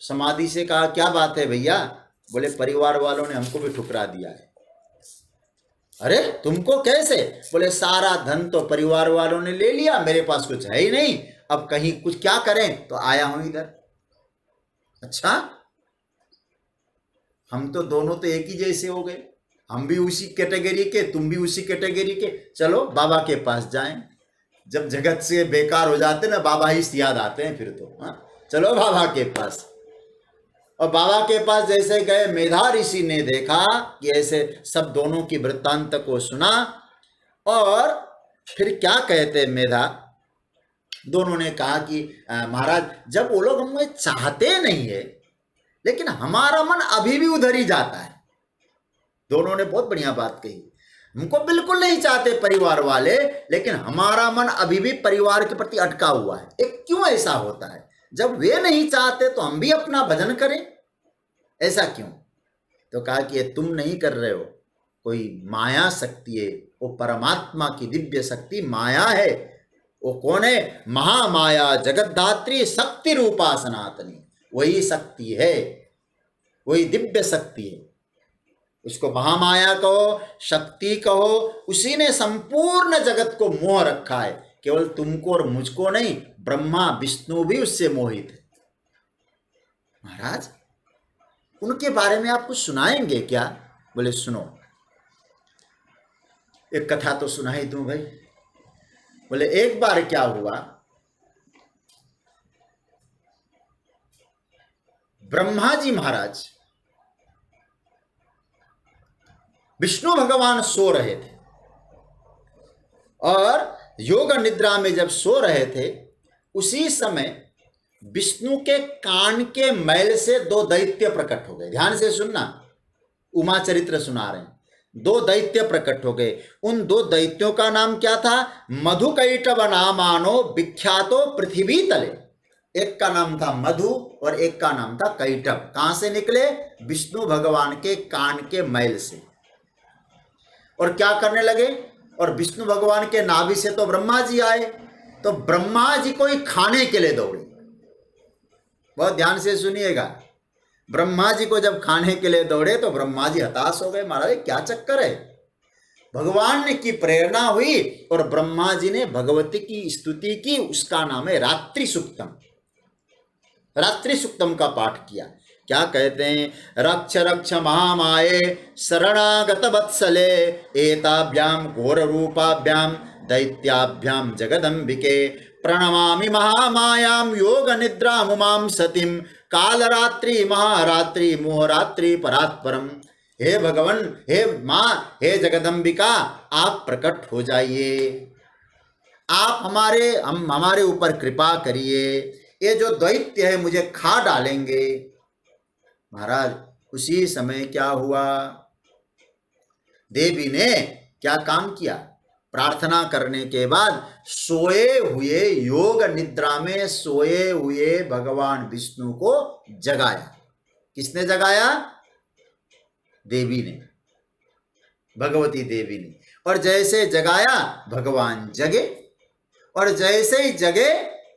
समाधि से कहा क्या बात है भैया? बोले परिवार वालों ने हमको भी ठुकरा दिया है। अरे तुमको कैसे? बोले सारा धन तो परिवार वालों ने ले लिया, मेरे पास कुछ है ही नहीं, अब कहीं कुछ क्या करें, तो आया हूं इधर। अच्छा, हम तो दोनों तो एक ही जैसे हो गए, हम भी उसी कैटेगरी के, तुम भी उसी कैटेगरी के, चलो बाबा के पास जाएं। जब जगत से बेकार हो जाते ना, बाबा ही याद आते हैं फिर तो। हाँ, चलो बाबा के पास। और बाबा के पास जैसे गए, मेधा ऋषि ने देखा कि ऐसे सब दोनों की वृत्तांत को सुना और फिर क्या कहते मेधा, दोनों ने कहा कि महाराज जब वो लोग हमें चाहते नहीं है लेकिन हमारा मन अभी भी उधर ही जाता है। दोनों ने बहुत बढ़िया बात कही, हमको बिल्कुल नहीं चाहते परिवार वाले, लेकिन हमारा मन अभी भी परिवार के प्रति अटका हुआ है। एक क्यों ऐसा होता है? जब वे नहीं चाहते तो हम भी अपना भजन करें, ऐसा क्यों? तो कहा कि ये तुम नहीं कर रहे हो, कोई माया शक्ति है, वो परमात्मा की दिव्य शक्ति माया है। वो कौन है? महामाया जगद्धात्री शक्ति रूपा सनातनी, वही शक्ति है, वही दिव्य शक्ति है। उसको महामाया कहो, शक्ति कहो, उसी ने संपूर्ण जगत को मोह रखा है। केवल तुमको और मुझको नहीं, ब्रह्मा विष्णु भी उससे मोहित है। महाराज उनके बारे में आप कुछ सुनाएंगे क्या? बोले सुनो, एक कथा तो सुना ही दूं भाई। बोले एक बार क्या हुआ, ब्रह्मा जी महाराज विष्णु भगवान सो रहे थे और योग निद्रा में जब सो रहे थे, उसी समय विष्णु के कान के मैल से दो दैत्य प्रकट हो गए। ध्यान से सुनना, उमा चरित्र सुना रहे हैं। दो दैत्य प्रकट हो गए। उन दो दैत्यों का नाम क्या था? मधुकैटभ नामानो विख्यातो पृथ्वी तले। एक का नाम था मधु और एक का नाम था कैटभ। कहां से निकले? विष्णु भगवान के कान के मैल से। और क्या करने लगे? और विष्णु भगवान के नाभि से तो ब्रह्मा जी आए, तो ब्रह्मा जी को ही खाने के लिए दौड़े। बहुत ध्यान से सुनिएगा, ब्रह्मा जी को जब खाने के लिए दौड़े तो ब्रह्मा जी हताश हो गए। महाराज क्या चक्कर है? भगवान ने की प्रेरणा हुई और ब्रह्मा जी ने भगवती की स्तुति की। उसका नाम है रात्रि सूक्तम। रात्रि सूक्तम का पाठ किया। क्या कहते हैं? रक्ष रक्ष महामाये शरणागत वत्सले एताभ्याम घोर रूपाभ्याम दैत्याभ्याम जगदंबिके प्रणमामि महामायाम योग निद्रा मुमाम सतीम कालरात्रि महारात्रि मोहरात्रि परात्परम। हे भगवान, हे माँ, हे जगदंबिका, आप प्रकट हो जाइए, आप हमारे ऊपर कृपा करिए, ये जो दैत्य है मुझे खा डालेंगे। महाराज उसी समय क्या हुआ? देवी ने क्या काम किया? प्रार्थना करने के बाद सोए हुए, योग निद्रा में सोए हुए भगवान विष्णु को जगाया। किसने जगाया? देवी ने, भगवती देवी ने। और जैसे जगाया भगवान जगे, और जैसे ही जगे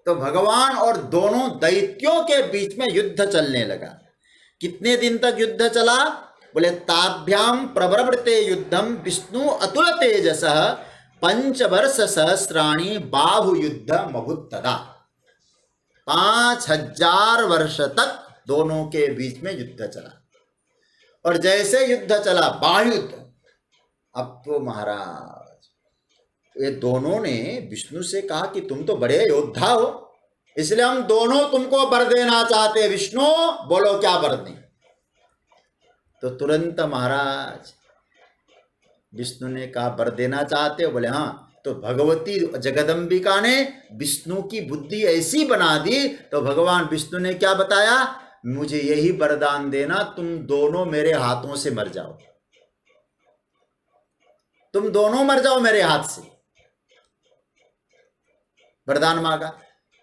तो भगवान और दोनों दैत्यों के बीच में युद्ध चलने लगा। कितने दिन तक युद्ध चला? बोले ताभ्याम प्रवृत्ते युद्धम विष्णु अतुल तेजसः 5 वर्ष सहस्राणि बाहु युद्ध मभुत्तदा। 5000 वर्ष तक दोनों के बीच में युद्ध चला। और जैसे युद्ध चला, बाहुयुद्ध, अब तो महाराज ये दोनों ने विष्णु से कहा कि तुम तो बड़े योद्धा हो, इसलिए हम दोनों तुमको वर देना चाहते हैं। विष्णु बोलो क्या वर दें? तो तुरंत महाराज विष्णु ने कहा वर देना चाहते हो? बोले हाँ। तो भगवती जगदंबिका ने विष्णु की बुद्धि ऐसी बना दी, तो भगवान विष्णु ने क्या बताया? मुझे यही वरदान देना, तुम दोनों मेरे हाथों से मर जाओ, तुम दोनों मर जाओ मेरे हाथ से। वरदान मांगा,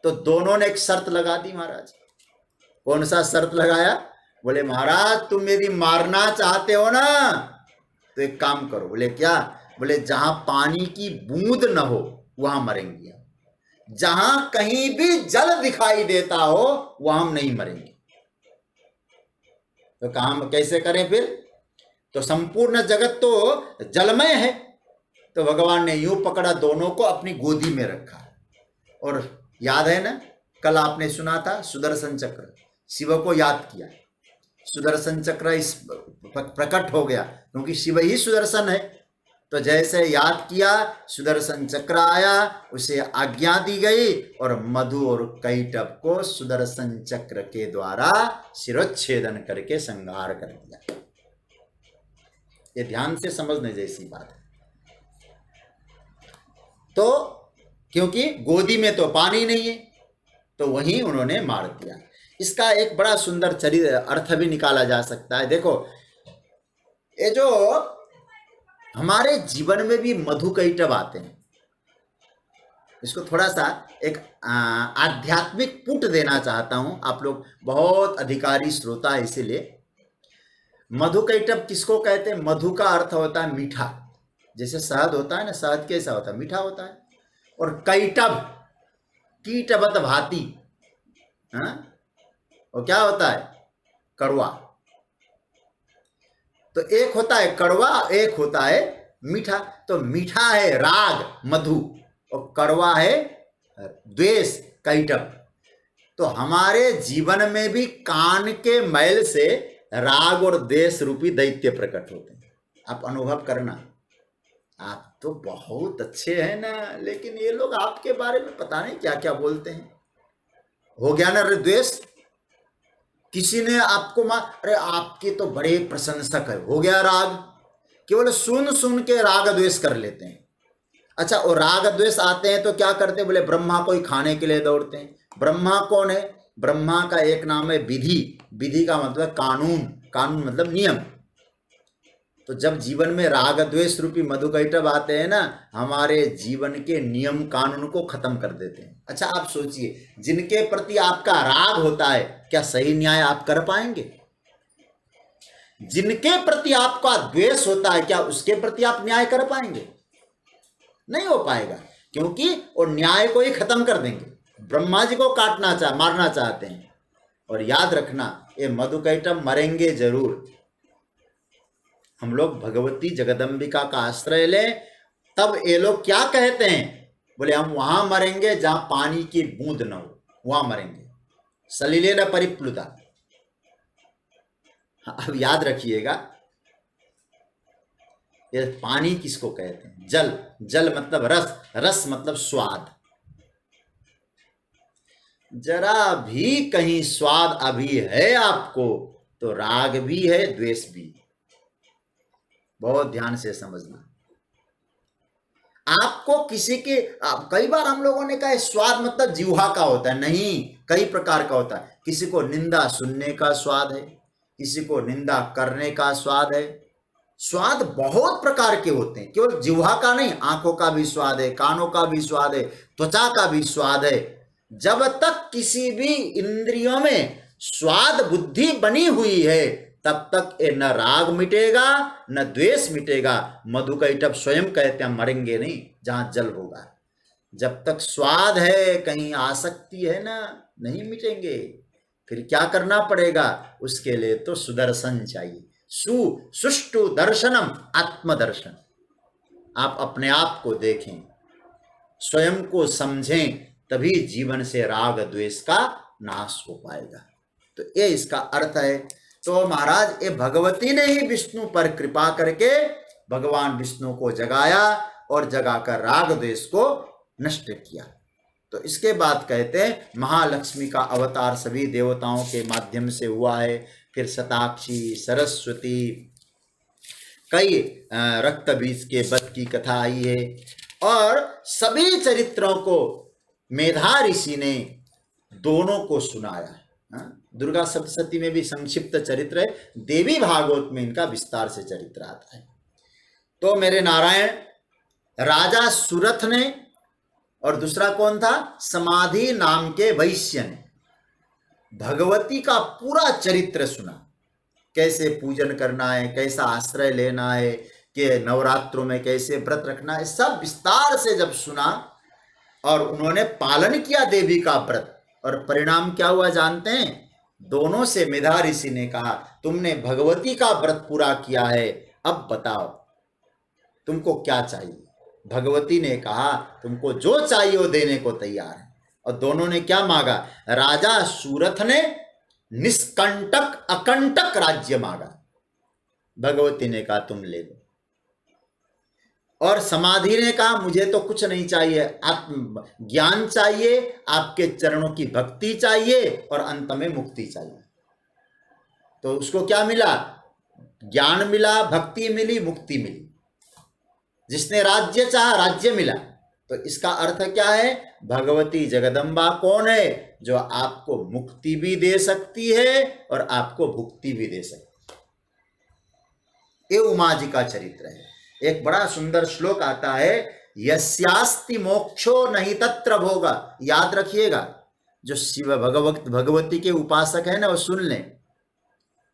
तो दोनों ने एक शर्त लगा दी महाराज। कौन सा शर्त लगाया? बोले महाराज तुम यदि मारना चाहते हो ना तो एक काम करो। बोले क्या? बोले जहां पानी की बूंद न हो वहां मरेंगे, जहां कहीं भी जल दिखाई देता हो वहां हम नहीं मरेंगे। तो काम कैसे करें फिर? तो संपूर्ण जगत तो जलमय है, तो भगवान ने यूं पकड़ा, दोनों को अपनी गोदी में रखा। और याद है ना, कल आपने सुना था सुदर्शन चक्र, शिव को याद किया, सुदर्शन चक्र इस प्रकट हो गया क्योंकि शिव ही सुदर्शन है। तो जैसे याद किया, सुदर्शन चक्र आया, उसे आज्ञा दी गई और मधु और कैटभ को सुदर्शन चक्र के द्वारा शिरोच्छेदन करके संहार कर दिया। ये ध्यान से समझने जैसी बात है। तो क्योंकि गोदी में तो पानी नहीं है, तो वहीं उन्होंने मार दिया। इसका एक बड़ा सुंदर चरित्र अर्थ भी निकाला जा सकता है। देखो, ये जो हमारे जीवन में भी मधु कैटभ आते हैं, इसको थोड़ा सा एक आध्यात्मिक पुट देना चाहता हूं। आप लोग बहुत अधिकारी श्रोता है, इसीलिए मधु कैटभ किसको कहते हैं? मधु का अर्थ होता है मीठा, जैसे शहद होता है ना, शहद कैसा होता है? मीठा होता है। और कैटभ, कीटवत भांति, वो क्या होता है? कड़वा। तो एक होता है कड़वा, एक होता है मीठा। तो मीठा है राग मधु, और कड़वा है द्वेष कैटभ। तो हमारे जीवन में भी कान के मैल से राग और द्वेष रूपी दैत्य प्रकट होते हैं। आप अनुभव करना। आप तो बहुत अच्छे हैं ना, लेकिन ये लोग आपके बारे में पता नहीं क्या क्या बोलते हैं। हो गया ना द्वेष, किसी ने आपको अरे आपके तो बड़े प्रशंसक है, हो गया राग। केवल सुन सुन के राग द्वेष कर लेते हैं। अच्छा, और राग द्वेष आते हैं तो क्या करते हैं? बोले ब्रह्मा को ही खाने के लिए दौड़ते हैं। ब्रह्मा कौन है? ब्रह्मा का एक नाम है विधि। विधि का मतलब कानून, कानून मतलब नियम। तो जब जीवन में राग द्वेष रूपी मधु कैटभ आते हैं ना, हमारे जीवन के नियम कानून को खत्म कर देते हैं। अच्छा, आप सोचिए, जिनके प्रति आपका राग होता है, क्या सही न्याय आप कर पाएंगे? जिनके प्रति आपका द्वेष होता है, क्या उसके प्रति आप न्याय कर पाएंगे? नहीं हो पाएगा, क्योंकि वो न्याय को ही खत्म कर देंगे। ब्रह्मा जी को मारना चाहते हैं। और याद रखना, ये मधु कैटभ मरेंगे जरूर। हम लोग भगवती जगदम्बिका का आश्रय लें, तब ये लोग क्या कहते हैं? बोले हम वहां मरेंगे जहां पानी की बूंद न हो, वहां मरेंगे। सलिले न परिप्लुता। अब याद रखिएगा, ये पानी किसको कहते हैं? जल। जल मतलब रस, रस मतलब स्वाद। जरा भी कहीं स्वाद अभी है आपको, तो राग भी है, द्वेष भी। बहुत ध्यान से समझना। आपको किसी के, कई बार हम लोगों ने कहा स्वाद मतलब जीवा का होता है, नहीं, कई प्रकार का होता है। किसी को निंदा सुनने का स्वाद है, किसी को निंदा करने का स्वाद है। स्वाद बहुत प्रकार के होते हैं, केवल जीवा का नहीं, आंखों का भी स्वाद है, कानों का भी स्वाद है, त्वचा का भी स्वाद है। जब तक किसी भी इंद्रियों में स्वाद बुद्धि बनी हुई है, तब तक ये न राग मिटेगा न द्वेष मिटेगा। मधु कैटभ स्वयं कहते हैं मरेंगे नहीं जहां जल होगा। जब तक स्वाद है, कहीं आसक्ति है ना, नहीं मिटेंगे। फिर क्या करना पड़ेगा? उसके लिए तो सुदर्शन चाहिए। सुष्टु दर्शनम, आत्मदर्शन। आप अपने आप को देखें, स्वयं को समझें, तभी जीवन से राग द्वेष का नाश हो पाएगा। तो ये इसका अर्थ है। तो महाराज, ये भगवती ने ही विष्णु पर कृपा करके भगवान विष्णु को जगाया और जगाकर राग द्वेष को नष्ट किया। तो इसके बाद कहते हैं महालक्ष्मी का अवतार सभी देवताओं के माध्यम से हुआ है। फिर शताक्षी, सरस्वती, कई रक्त बीज के वध की कथा आई है। और सभी चरित्रों को मेधा ऋषि ने दोनों को सुनाया। दुर्गा सप्तशती में भी संक्षिप्त चरित्र है, देवी भागवत में इनका विस्तार से चरित्र आता है। तो मेरे नारायण, राजा सुरथ ने और दूसरा कौन था? समाधि नाम के वैश्य ने भगवती का पूरा चरित्र सुना, कैसे पूजन करना है, कैसा आश्रय लेना है, कि नवरात्रों में कैसे व्रत रखना है, सब विस्तार से जब सुना और उन्होंने पालन किया देवी का व्रत, और परिणाम क्या हुआ जानते हैं? दोनों से मेधा ऋषि ने कहा, तुमने भगवती का व्रत पूरा किया है, अब बताओ तुमको क्या चाहिए? भगवती ने कहा, तुमको जो चाहिए वो देने को तैयार है। और दोनों ने क्या मांगा? राजा सूरथ ने निष्कंटक अकंटक राज्य मांगा, भगवती ने कहा तुम ले लो। और समाधि ने कहा, मुझे तो कुछ नहीं चाहिए, आप ज्ञान चाहिए, आपके चरणों की भक्ति चाहिए, और अंत में मुक्ति चाहिए। तो उसको क्या मिला? ज्ञान मिला, भक्ति मिली, मुक्ति मिली। जिसने राज्य चाहा राज्य मिला। तो इसका अर्थ क्या है? भगवती जगदम्बा कौन है? जो आपको मुक्ति भी दे सकती है और आपको भुक्ति भी दे सकती है। ये उमा जी का चरित्र है। एक बड़ा सुंदर श्लोक आता है, यस्यास्ति मोक्षो नहीं तत्र भोगा। याद रखिएगा, जो शिव भगवती के उपासक है ना, वो सुन लें।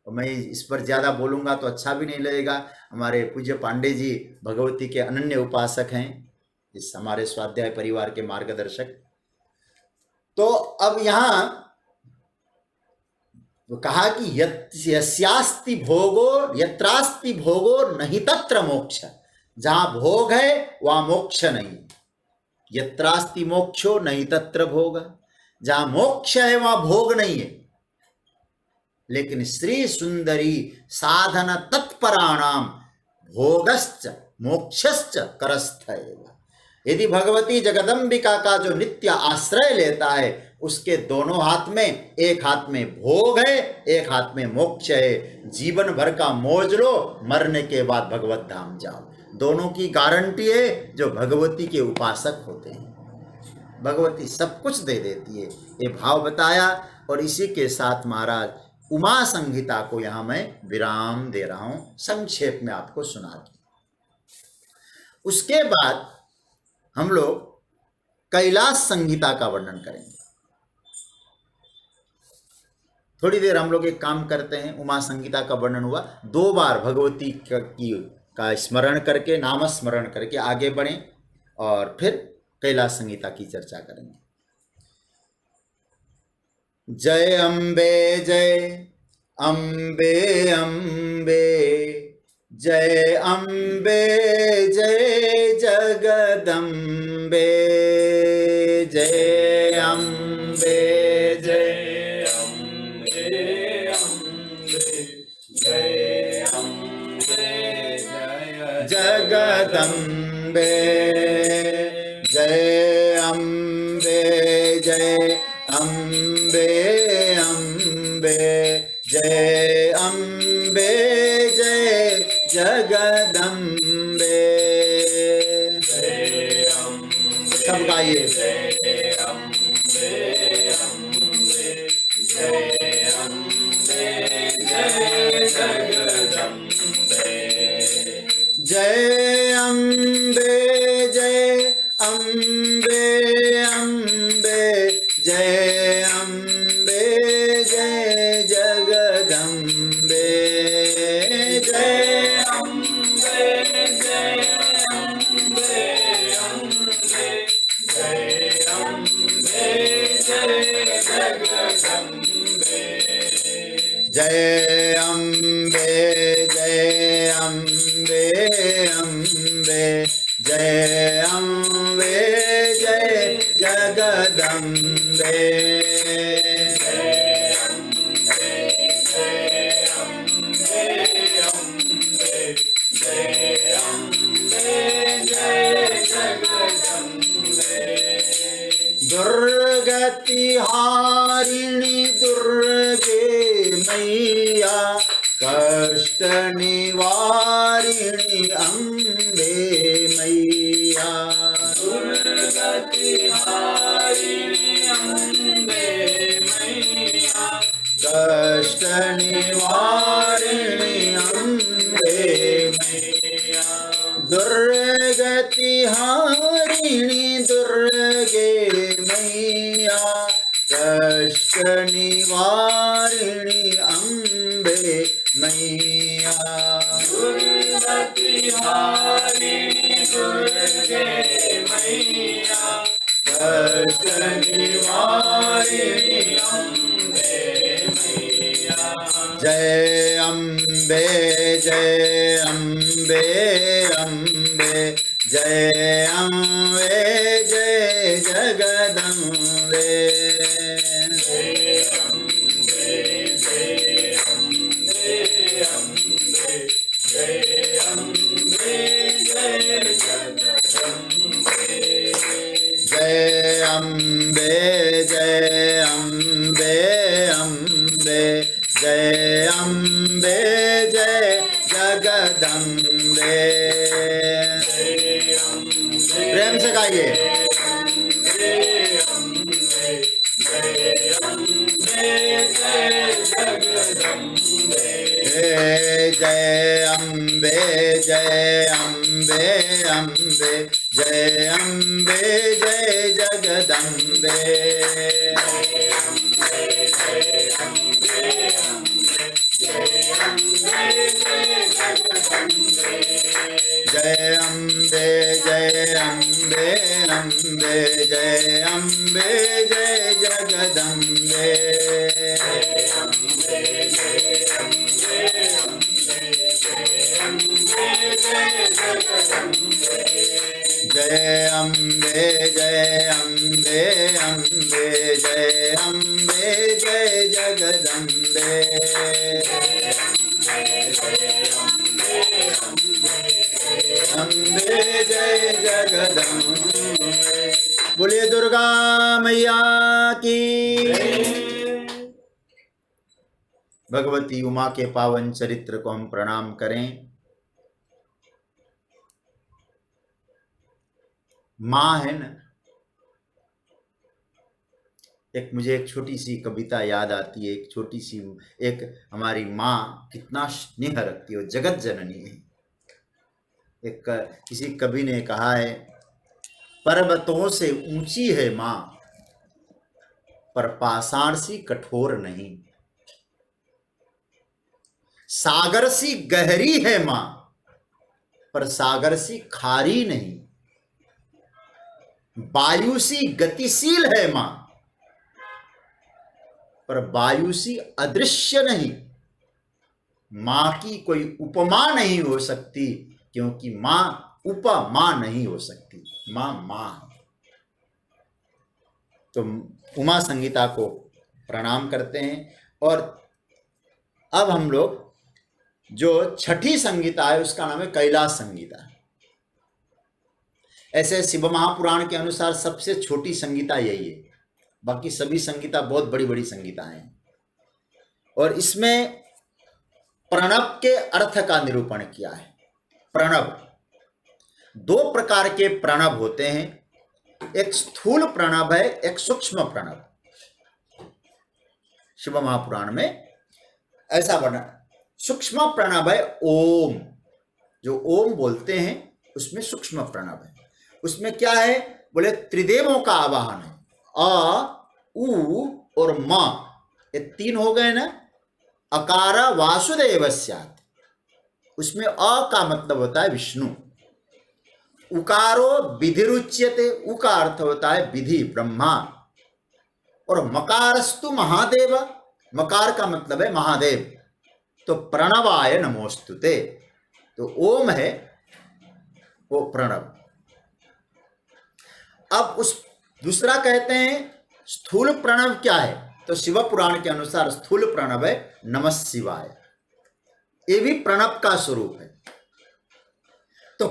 और मैं इस पर ज्यादा बोलूंगा तो अच्छा भी नहीं लगेगा। हमारे पूज्य पांडे जी भगवती के अनन्य उपासक हैं, इस हमारे स्वाध्याय परिवार के मार्गदर्शक। तो अब यहां कहा कि यस्यास्ति भोगो यत्रास्ति भोगो नहीं तत्र मोक्ष। जहां भोग है वहां मोक्ष नहीं। यत्रास्ति मोक्षो नहीं तत्र भोग। जहां मोक्ष है वहां भोग नहीं है। लेकिन श्री सुंदरी साधन तत्पराणाम भोगश्च मोक्षश्च करस्थ एव। यदि भगवती जगदम्बिका का जो नित्य आश्रय लेता है, उसके दोनों हाथ में, एक हाथ में भोग है, एक हाथ में मोक्ष है। जीवन भर का मौज लो, मरने के बाद भगवत धाम जाओ। दोनों की गारंटी है जो भगवती के उपासक होते हैं। भगवती सब कुछ दे देती है, ये भाव बताया। और इसी के साथ महाराज उमा संहिता को यहां मैं विराम दे रहा हूं, संक्षेप में आपको सुना दी। उसके बाद हम लोग कैलाश संहिता का वर्णन करेंगे। थोड़ी देर हम लोग एक काम करते हैं। उमा संहिता का वर्णन हुआ, 2 बार भगवती का स्मरण करके, नाम स्मरण करके आगे बढ़ें और फिर कैलाश संहिता की चर्चा करेंगे। जय अम्बे जय अम्बे अम्बे, जय अम्बे जय जगदम्बे, जय अम्बे जय अम्बे अम्बे, जय अम्बे जय जगदम्बे, जय अम्बे जय अम्बे अम्बे, जय अम्बे जय जगदम्बे, जय अम्बे। सब गाइए, जय अम्बे अम्बे, जय अम्बे जय जगदम्बे, जय अम्बे जय अम्बे अम्बे, जय अम्बे जय जगदम्बे, जय अम्बे जय अम्बे अम्बे, जय अम्बे जय जगदम्बे, जय अम्बे जय अम्बे अम्बे, जय अम्बे जय जगदम्बे, जय अम्बे जय अम्बे अम्बे, जय अम्बे जय जगदम्बे, दुर्गति हारिणी दुर्गे मैया, कष्ट निवारिणी अम्बे मैया, दुर्गति हारिणी अम्बे मैया, कष्ट निवारिणी अम्बे मैया, दुर्गति हारिणी दुर्गे जय अम्बे जय अम्बे अम्बे जय अम्बे जय जगदम्बे जय अम्बे जय अम्बे अम्बे जय अम्बे जय जगदम्बे प्रेम से गाइए जय अम्बे जय अम्बे अम्बे जय अम्बे जय जगदम्बे जय अम्बे जय अम्बे अम्बे जय अम्बे जय जगदम्बे जय अम्बे जय अम्बे अम्बे जय अम्बे जय जगदम्बे अम्बे जय जगदम्बे बोलिए दुर्गा मैया की भगवती उमा के पावन चरित्र को हम प्रणाम करें। माँ है ना, मुझे एक छोटी सी कविता याद आती है। एक छोटी सी एक हमारी माँ कितना स्नेह रखती है, जगत जननी है। एक किसी कवि ने कहा है, पर्वतों से ऊंची है माँ पर पाषाण सी कठोर नहीं, सागर सी गहरी है माँ पर सागर सी खारी नहीं, वायु सी गतिशील है मां पर वायु सी अदृश्य नहीं। मां की कोई उपमा नहीं हो सकती क्योंकि मां उपमा नहीं हो सकती, मां मां है। तो उमा संगीता को प्रणाम करते हैं। और अब हम लोग जो छठी संगीता है उसका नाम है कैलाश संगीता। ऐसे शिव महापुराण के अनुसार सबसे छोटी संगीता यही है, बाकी सभी संगीता बहुत बड़ी बड़ी संगीताएं हैं। और इसमें प्रणव के अर्थ का निरूपण किया है। प्रणव, दो प्रकार के प्रणव होते हैं, एक स्थूल प्रणव है, एक सूक्ष्म प्रणव। शिव महापुराण में ऐसा वर्णन, सूक्ष्म प्रणव है ओम, जो ओम बोलते हैं उसमें सूक्ष्म प्रणव है। उसमें क्या है बोले, त्रिदेवों का आवाहन है। अ, उ और म, ये तीन हो गए ना। अकार वासुदेव स्यात्, उसमें अ का मतलब होता है विष्णु। उकारो विधिरुच्यते, उ का अर्थ होता है विधि, ब्रह्मा। और मकारस्तु महादेव, मकार का मतलब है महादेव। तो प्रणवाय नमोस्तुते, तो ओम है वो प्रणव। अब उस दूसरा कहते हैं स्थूल प्रणव क्या है, तो शिव पुराण के अनुसार स्थूल प्रणव है नमः शिवाय, ये भी प्रणव का स्वरूप है। तो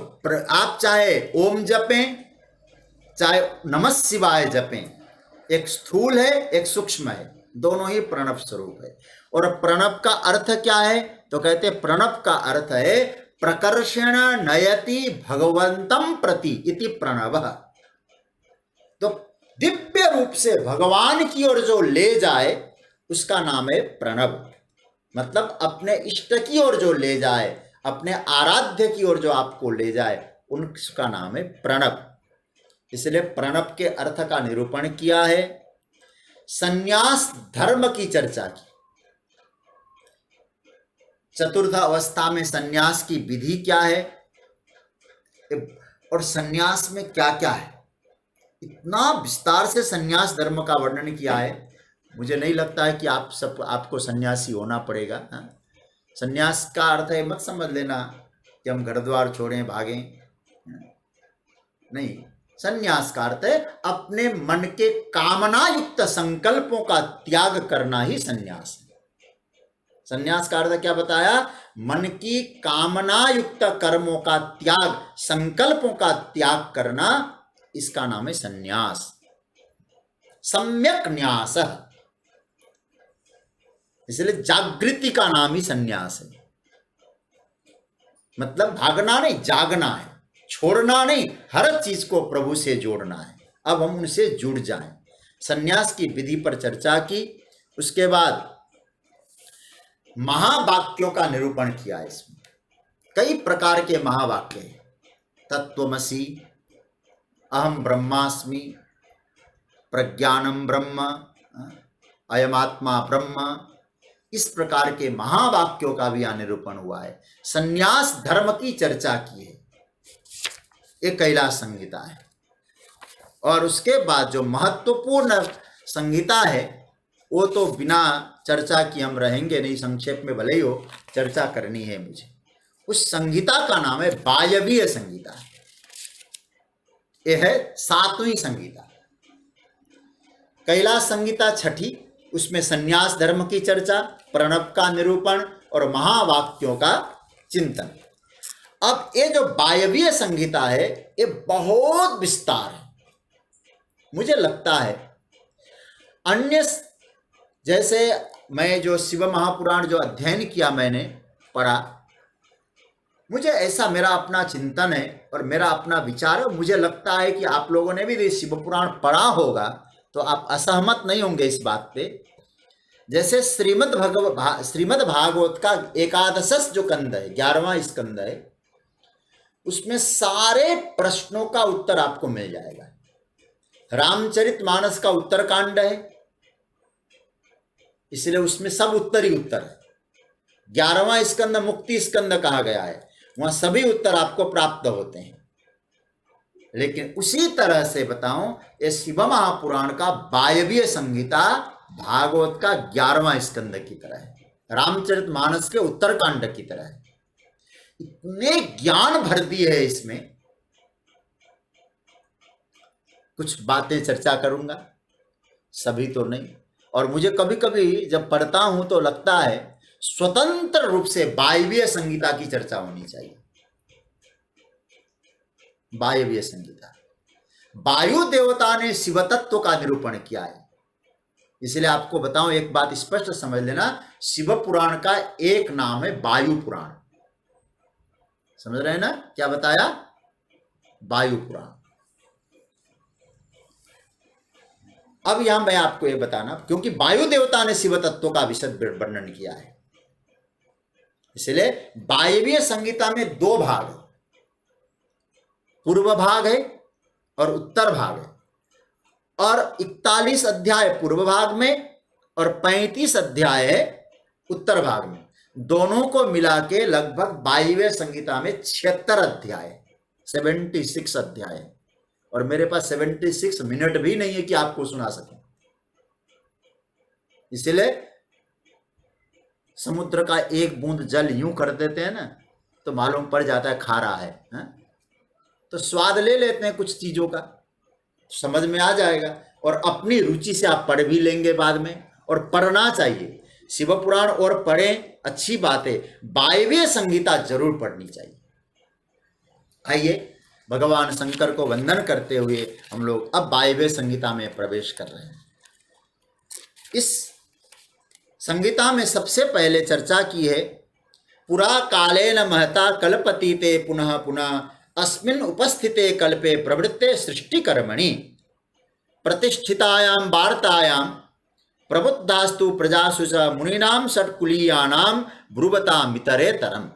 आप चाहे ओम जपें चाहे नमः शिवाय जपें, एक स्थूल है एक सूक्ष्म है, दोनों ही प्रणव स्वरूप है। और प्रणव का अर्थ क्या है, तो कहते हैं प्रणव का अर्थ है प्रकर्षण नयति भगवंतम प्रति इति प्रणव। तो दिव्य रूप से भगवान की ओर जो ले जाए उसका नाम है प्रणव। मतलब अपने इष्ट की ओर जो ले जाए, अपने आराध्य की ओर जो आपको ले जाए, उनका नाम है प्रणव। इसलिए प्रणव के अर्थ का निरूपण किया है। संन्यास धर्म की चर्चा की, चतुर्थ अवस्था में संन्यास की विधि क्या है और संन्यास में क्या क्या है, इतना विस्तार से संन्यास धर्म का वर्णन किया है। मुझे नहीं लगता है कि आपको सन्यासी होना पड़ेगा। हाँ? सन्यास का अर्थ है मत समझ लेना कि हम घर द्वार छोड़ें भागें, नहीं। सन्यास का अर्थ है अपने मन के कामना युक्त संकल्पों का त्याग करना ही सन्यास है। सन्यास का अर्थ क्या बताया? मन की कामना युक्त कर्मों का त्याग, संकल्पों का त्याग करना, इसका नाम है सन्यास। सम्यक न्यास, इसलिए जागृति का नाम ही सन्यास है। मतलब भागना नहीं, जागना है, छोड़ना नहीं, हर चीज को प्रभु से जोड़ना है। अब हम उनसे जुड़ जाएं। सन्यास की विधि पर चर्चा की, उसके बाद महावाक्यों का निरूपण किया। इसमें कई प्रकार के महावाक्य हैं। तत्वमसि, अहम ब्रह्मास्मि, प्रज्ञानम ब्रह्म, अयमात्मा ब्रह्म, इस प्रकार के महावाक्यों का भी निरूपण हुआ है। सन्यास धर्म की चर्चा की है, एक कैलाश संहिता है। और उसके बाद जो महत्वपूर्ण संहिता है वो तो बिना चर्चा की हम रहेंगे नहीं, संक्षेप में भले ही हो, चर्चा करनी है मुझे। उस संहिता का नाम है वायवीय संहिता। यह है 7वीं संहिता। कैलाश संहिता 6ठी, उसमें सन्यास धर्म की चर्चा, प्रणव का निरूपण और महावाक्यों का चिंतन। अब ये जो वायवीय संहिता है ये बहुत विस्तार है। मुझे लगता है अन्य, जैसे मैं जो शिव महापुराण जो अध्ययन किया, मैंने पढ़ा, मुझे ऐसा मेरा अपना चिंतन है और मेरा अपना विचार है। मुझे लगता है कि आप लोगों ने भी शिव पुराण पढ़ा होगा तो आप असहमत नहीं होंगे इस बात पे। जैसे श्रीमद् भागवत का 11 जो कंद है, 11वां स्कंद है, उसमें सारे प्रश्नों का उत्तर आपको मिल जाएगा। रामचरितमानस का उत्तरकांड है, इसलिए उसमें सब उत्तर ही उत्तर है। 11वां स्कंद मुक्ति स्कंद कहा गया है, वहां सभी उत्तर आपको प्राप्त होते हैं। लेकिन उसी तरह से बताऊं, ये शिव महापुराण का वायवीय संहिता भागवत का 11वां स्कंद की तरह है, रामचरितमानस के उत्तरकांड की तरह है। इतने ज्ञान भर दिए है इसमें। कुछ बातें चर्चा करूंगा, सभी तो नहीं। और मुझे कभी कभी जब पढ़ता हूं तो लगता है स्वतंत्र रूप से वायवीय संहिता की चर्चा होनी चाहिए। वायवीय संहिता, वायु देवता ने शिव तत्व का निरूपण किया है। इसलिए आपको बताऊं, एक बात स्पष्ट समझ लेना, शिव पुराण का एक नाम है वायु पुराण। समझ रहे हैं ना क्या बताया? वायु पुराण। अब यहां मैं आपको यह बताना, क्योंकि वायु देवता ने शिव तत्व का विशद वर्णन किया है, इसलिए वायवीय संहिता में 2 भाग है, पूर्व भाग है और उत्तर भाग है। और 41 अध्याय पूर्व भाग में और 35 अध्याय है उत्तर भाग में। दोनों को मिला के लगभग वायवीय संहिता में 76 अध्याय, 76 अध्याय। और मेरे पास 76 मिनट भी नहीं है कि आपको सुना सकूं। इसलिए समुद्र का एक बूंद जल यूं कर देते हैं ना तो मालूम पड़ जाता है खारा है, तो स्वाद ले लेते हैं कुछ चीजों का, समझ में आ जाएगा। और अपनी रुचि से आप पढ़ भी लेंगे बाद में, और पढ़ना चाहिए शिव पुराण, और पढ़ें, अच्छी बात है। वायवीय संहिता जरूर पढ़नी चाहिए। आइए भगवान शंकर को वंदन करते हुए हम लोग अब वायवीय संहिता में प्रवेश कर रहे हैं। इस संहिता में सबसे पहले चर्चा की है, पुरा कालेन महता कल्पतीते पुनः पुनः अस्मिन् उपस्थिते कल्पे प्रवृत्ते सृष्टि कर्मणि प्रतिष्ठितायां वार्तायां प्रबुद्धास्तु प्रजासु च मुनीनां षट्कुलीयानां ब्रुवतामितरेतरम्।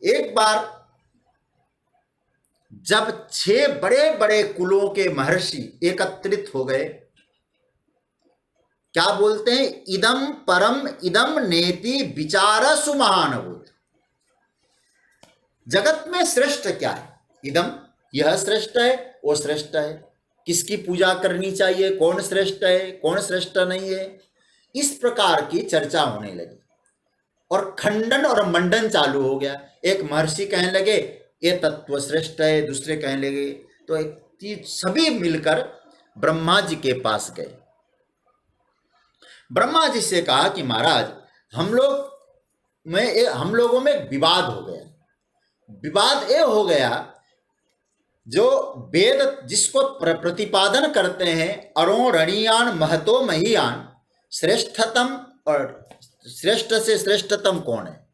एक बार जब 6 बड़े बड़े कुलों के महर्षि एकत्रित हो गए, क्या बोलते हैं, इदम परम इदम नेति विचारसु महानभूत। जगत में श्रेष्ठ क्या है? इदम, यह श्रेष्ठ है, वो श्रेष्ठ है। किसकी पूजा करनी चाहिए, कौन श्रेष्ठ है, कौन श्रेष्ठ नहीं है, इस प्रकार की चर्चा होने लगी और खंडन और मंडन चालू हो गया। एक महर्षि कहने लगे ये तत्व श्रेष्ठ है, दूसरे कहने लगे, तो एक सभी मिलकर ब्रह्मा जी के पास गए। ब्रह्मा जी से कहा कि महाराज हम लोगों में विवाद हो गया। विवाद ये हो गया, जो वेद जिसको प्रतिपादन करते हैं अरोरणीयान महतो महीयान, श्रेष्ठतम और श्रेष्ठ से श्रेष्ठतम कौन है,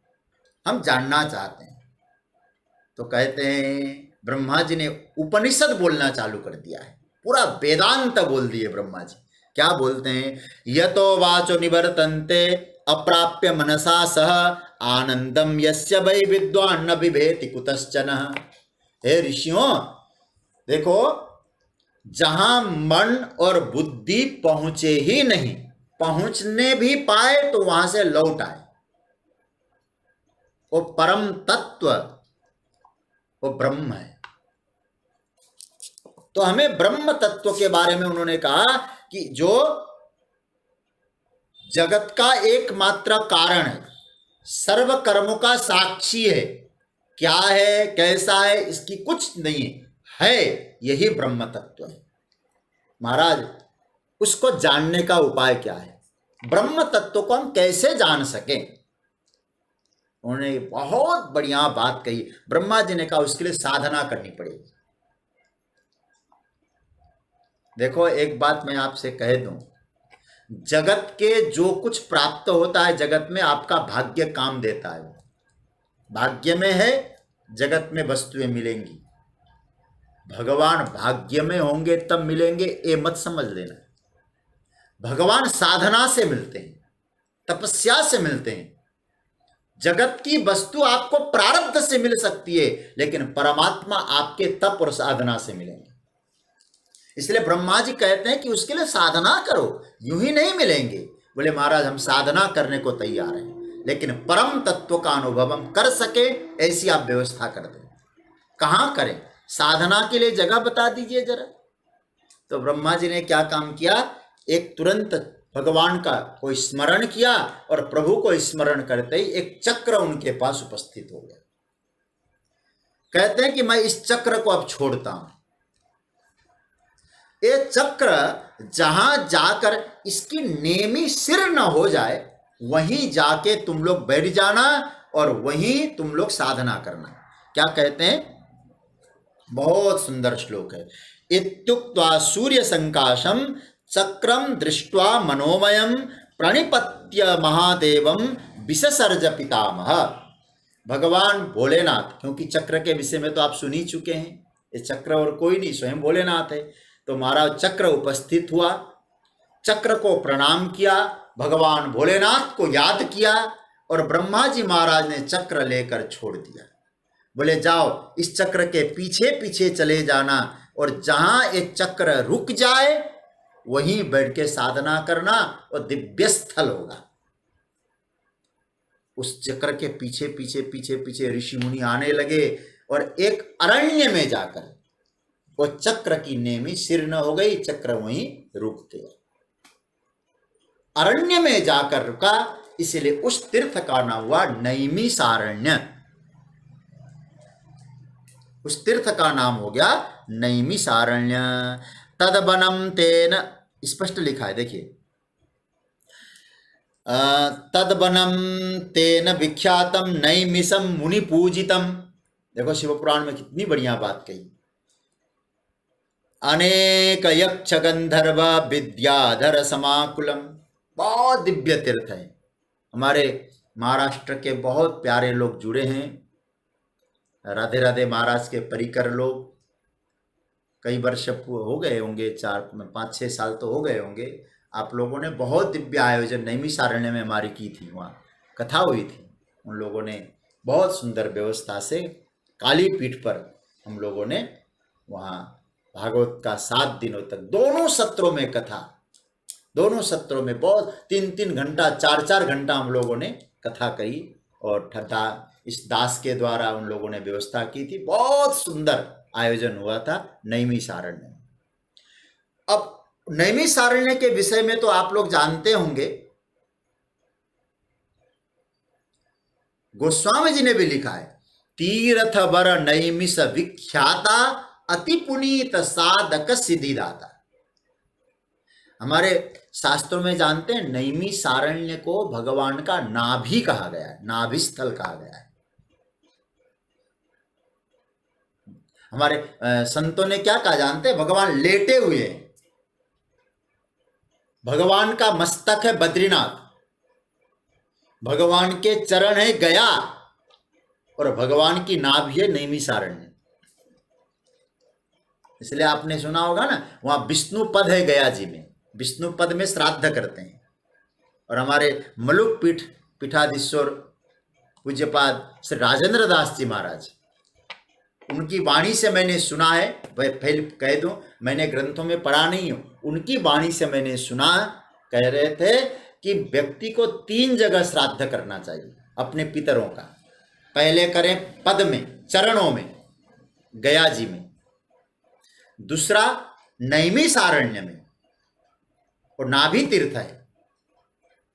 हम जानना चाहते हैं। तो कहते हैं ब्रह्मा जी ने उपनिषद बोलना चालू कर दिया है, पूरा वेदांत बोल दिए ब्रह्मा जी। क्या बोलते हैं, यतो वाचो निवर्तन्ते अप्राप्य मनसा सह आनंदम यस्य वै विद्वान न बिभेति कुतश्चन। हे ऋषियों देखो, जहां मन और बुद्धि पहुंचे ही नहीं, पहुंचने भी पाए तो वहां से लौट आए, वो परम तत्व वो ब्रह्म है। तो हमें ब्रह्म तत्व के बारे में उन्होंने कहा कि जो जगत का एकमात्र कारण है, सर्व कर्मों का साक्षी है, क्या है कैसा है इसकी कुछ नहीं है, यही ब्रह्म तत्व है। महाराज उसको जानने का उपाय क्या है, ब्रह्म तत्व को हम कैसे जान सकें? उन्होंने बहुत बढ़िया बात कही। ब्रह्मा जी ने कहा उसके लिए साधना करनी पड़ेगी। देखो एक बात मैं आपसे कह दूं, जगत के जो कुछ प्राप्त होता है जगत में, आपका भाग्य काम देता है। भाग्य में है, जगत में वस्तुएं मिलेंगी। भगवान भाग्य में होंगे तब मिलेंगे, ये मत समझ लेना। भगवान साधना से मिलते हैं, तपस्या से मिलते हैं। जगत की वस्तु आपको प्रारब्ध से मिल सकती है, लेकिन परमात्मा आपके तप और साधना से मिलेंगे। इसलिए ब्रह्मा जी कहते हैं कि उसके लिए साधना करो, यूं ही नहीं मिलेंगे। बोले महाराज हम साधना करने को तैयार हैं, लेकिन परम तत्व का अनुभव हम कर सके ऐसी आप व्यवस्था कर दें। कहाँ करें, साधना के लिए जगह बता दीजिए जरा। तो ब्रह्मा जी ने क्या काम किया, एक तुरंत भगवान का कोई स्मरण किया और प्रभु को स्मरण करते ही एक चक्र उनके पास उपस्थित हो गया। कहते हैं कि मैं इस चक्र को अब छोड़ता हूं। ये चक्र जहां जाकर इसकी नेमी सिर न हो जाए, वहीं जाके तुम लोग बैठ जाना और वहीं तुम लोग साधना करना। क्या कहते हैं, बहुत सुंदर श्लोक है। इत्युक्त्वा सूर्य संकाशम चक्रम दृष्ट्वा मनोमयम प्रणिपत्य महादेवम विससर्ज पितामह। भगवान भोलेनाथ, क्योंकि चक्र के विषय में तो आप सुन ही चुके हैं, ये चक्र और कोई नहीं, स्वयं भोलेनाथ है। तो महाराज चक्र उपस्थित हुआ, चक्र को प्रणाम किया, भगवान भोलेनाथ को याद किया और ब्रह्मा जी महाराज ने चक्र लेकर छोड़ दिया। बोले जाओ इस चक्र के पीछे पीछे चले जाना और जहां एक चक्र रुक जाए वहीं बैठ के साधना करना और दिव्य स्थल होगा। उस चक्र के पीछे पीछे पीछे पीछे ऋषि मुनि आने लगे और एक अरण्य में जाकर वो चक्र की नेमी सिर न हो गई, चक्र वहीं रुक गया, अरण्य में जाकर रुका। इसलिए उस तीर्थ का नाम हुआ नैमिषारण्य। उस तीर्थ का नाम हो गया नैमिषारण्य। तदवनम तेन, स्पष्ट लिखा है देखिए, तदवनम तेन विख्यातम नैमिषम मुनि पूजितम। देखो शिवपुराण में कितनी बढ़िया बात कही। अनेक यक्ष गंधर्व विद्याधर समाकुलम, बहुत दिव्य तीर्थ है। हमारे महाराष्ट्र के बहुत प्यारे लोग जुड़े हैं, राधे राधे महाराज के परिकर लोग। कई वर्ष हो गए होंगे, 4-5-6 साल तो हो गए होंगे। आप लोगों ने बहुत दिव्य आयोजन नैमिषारण्य में हमारी की थी, वहाँ कथा हुई थी। उन लोगों ने बहुत सुंदर व्यवस्था से काली पीठ पर हम लोगों ने वहाँ भागवत का 7 दिनों तक दोनों सत्रों में कथा, दोनों सत्रों में बहुत 3-3 घंटा 4-4 घंटा हम लोगों ने कथा कही और इस दास के द्वारा उन लोगों ने व्यवस्था की थी। बहुत सुंदर आयोजन हुआ था नैमिषारण्य में। अब नैमिषारण्य के विषय में तो आप लोग जानते होंगे, गोस्वामी जी ने भी लिखा है, तीर्थ वर नैमिष विख्याता अति पुनीत साधक सिद्धिदाता। हमारे शास्त्रों में जानते हैं नैमिषारण्य को भगवान का नाभि कहा गया है, नाभि स्थल कहा गया है। हमारे संतों ने क्या कहा जानते हैं, भगवान लेटे हुए हैं, भगवान का मस्तक है बद्रीनाथ, भगवान के चरण है गया, और भगवान की नाभि है नैमिषारण्य। इसलिए आपने सुना होगा ना, वहां विष्णु पद है गया जी में, विष्णु पद में श्राद्ध करते हैं। और हमारे मलुक पीठाधीश्वर पूज्यपाद श्री राजेंद्र दास जी महाराज, उनकी वाणी से मैंने सुना है, वह पहले कह दूं, मैंने ग्रंथों में पढ़ा नहीं हूं, उनकी वाणी से मैंने सुना, कह रहे थे कि व्यक्ति को 3 जगह श्राद्ध करना चाहिए अपने पितरों का। पहले करें पद में, चरणों में, गया जी में, दूसरा नैमिषारण्य में, और नाभि तीर्थ है,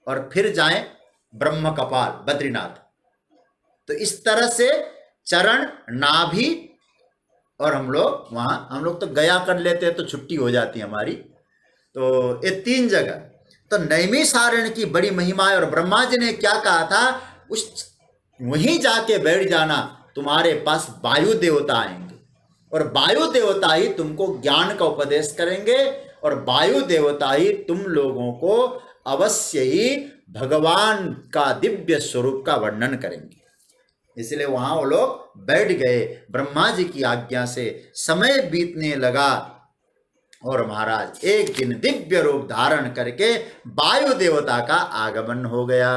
और फिर जाएं ब्रह्म कपाल बद्रीनाथ। तो इस तरह से चरण, नाभि, और हम लोग तो गया कर लेते हैं तो छुट्टी हो जाती है हमारी। तो ये 3 जगह, तो नैमिषारण्य की बड़ी महिमा है। और ब्रह्मा जी ने क्या कहा था, उस वहीं जाके बैठ जाना, तुम्हारे पास वायु देवता आएंगे, और वायु देवता ही तुमको ज्ञान का उपदेश करेंगे, और वायु देवता ही तुम लोगों को अवश्य ही भगवान का दिव्य स्वरूप का वर्णन करेंगे। इसलिए वहां वो लोग बैठ गए। ब्रह्मा जी की आज्ञा से समय बीतने लगा, और महाराज एक दिन दिव्य रूप धारण करके वायु देवता का आगमन हो गया।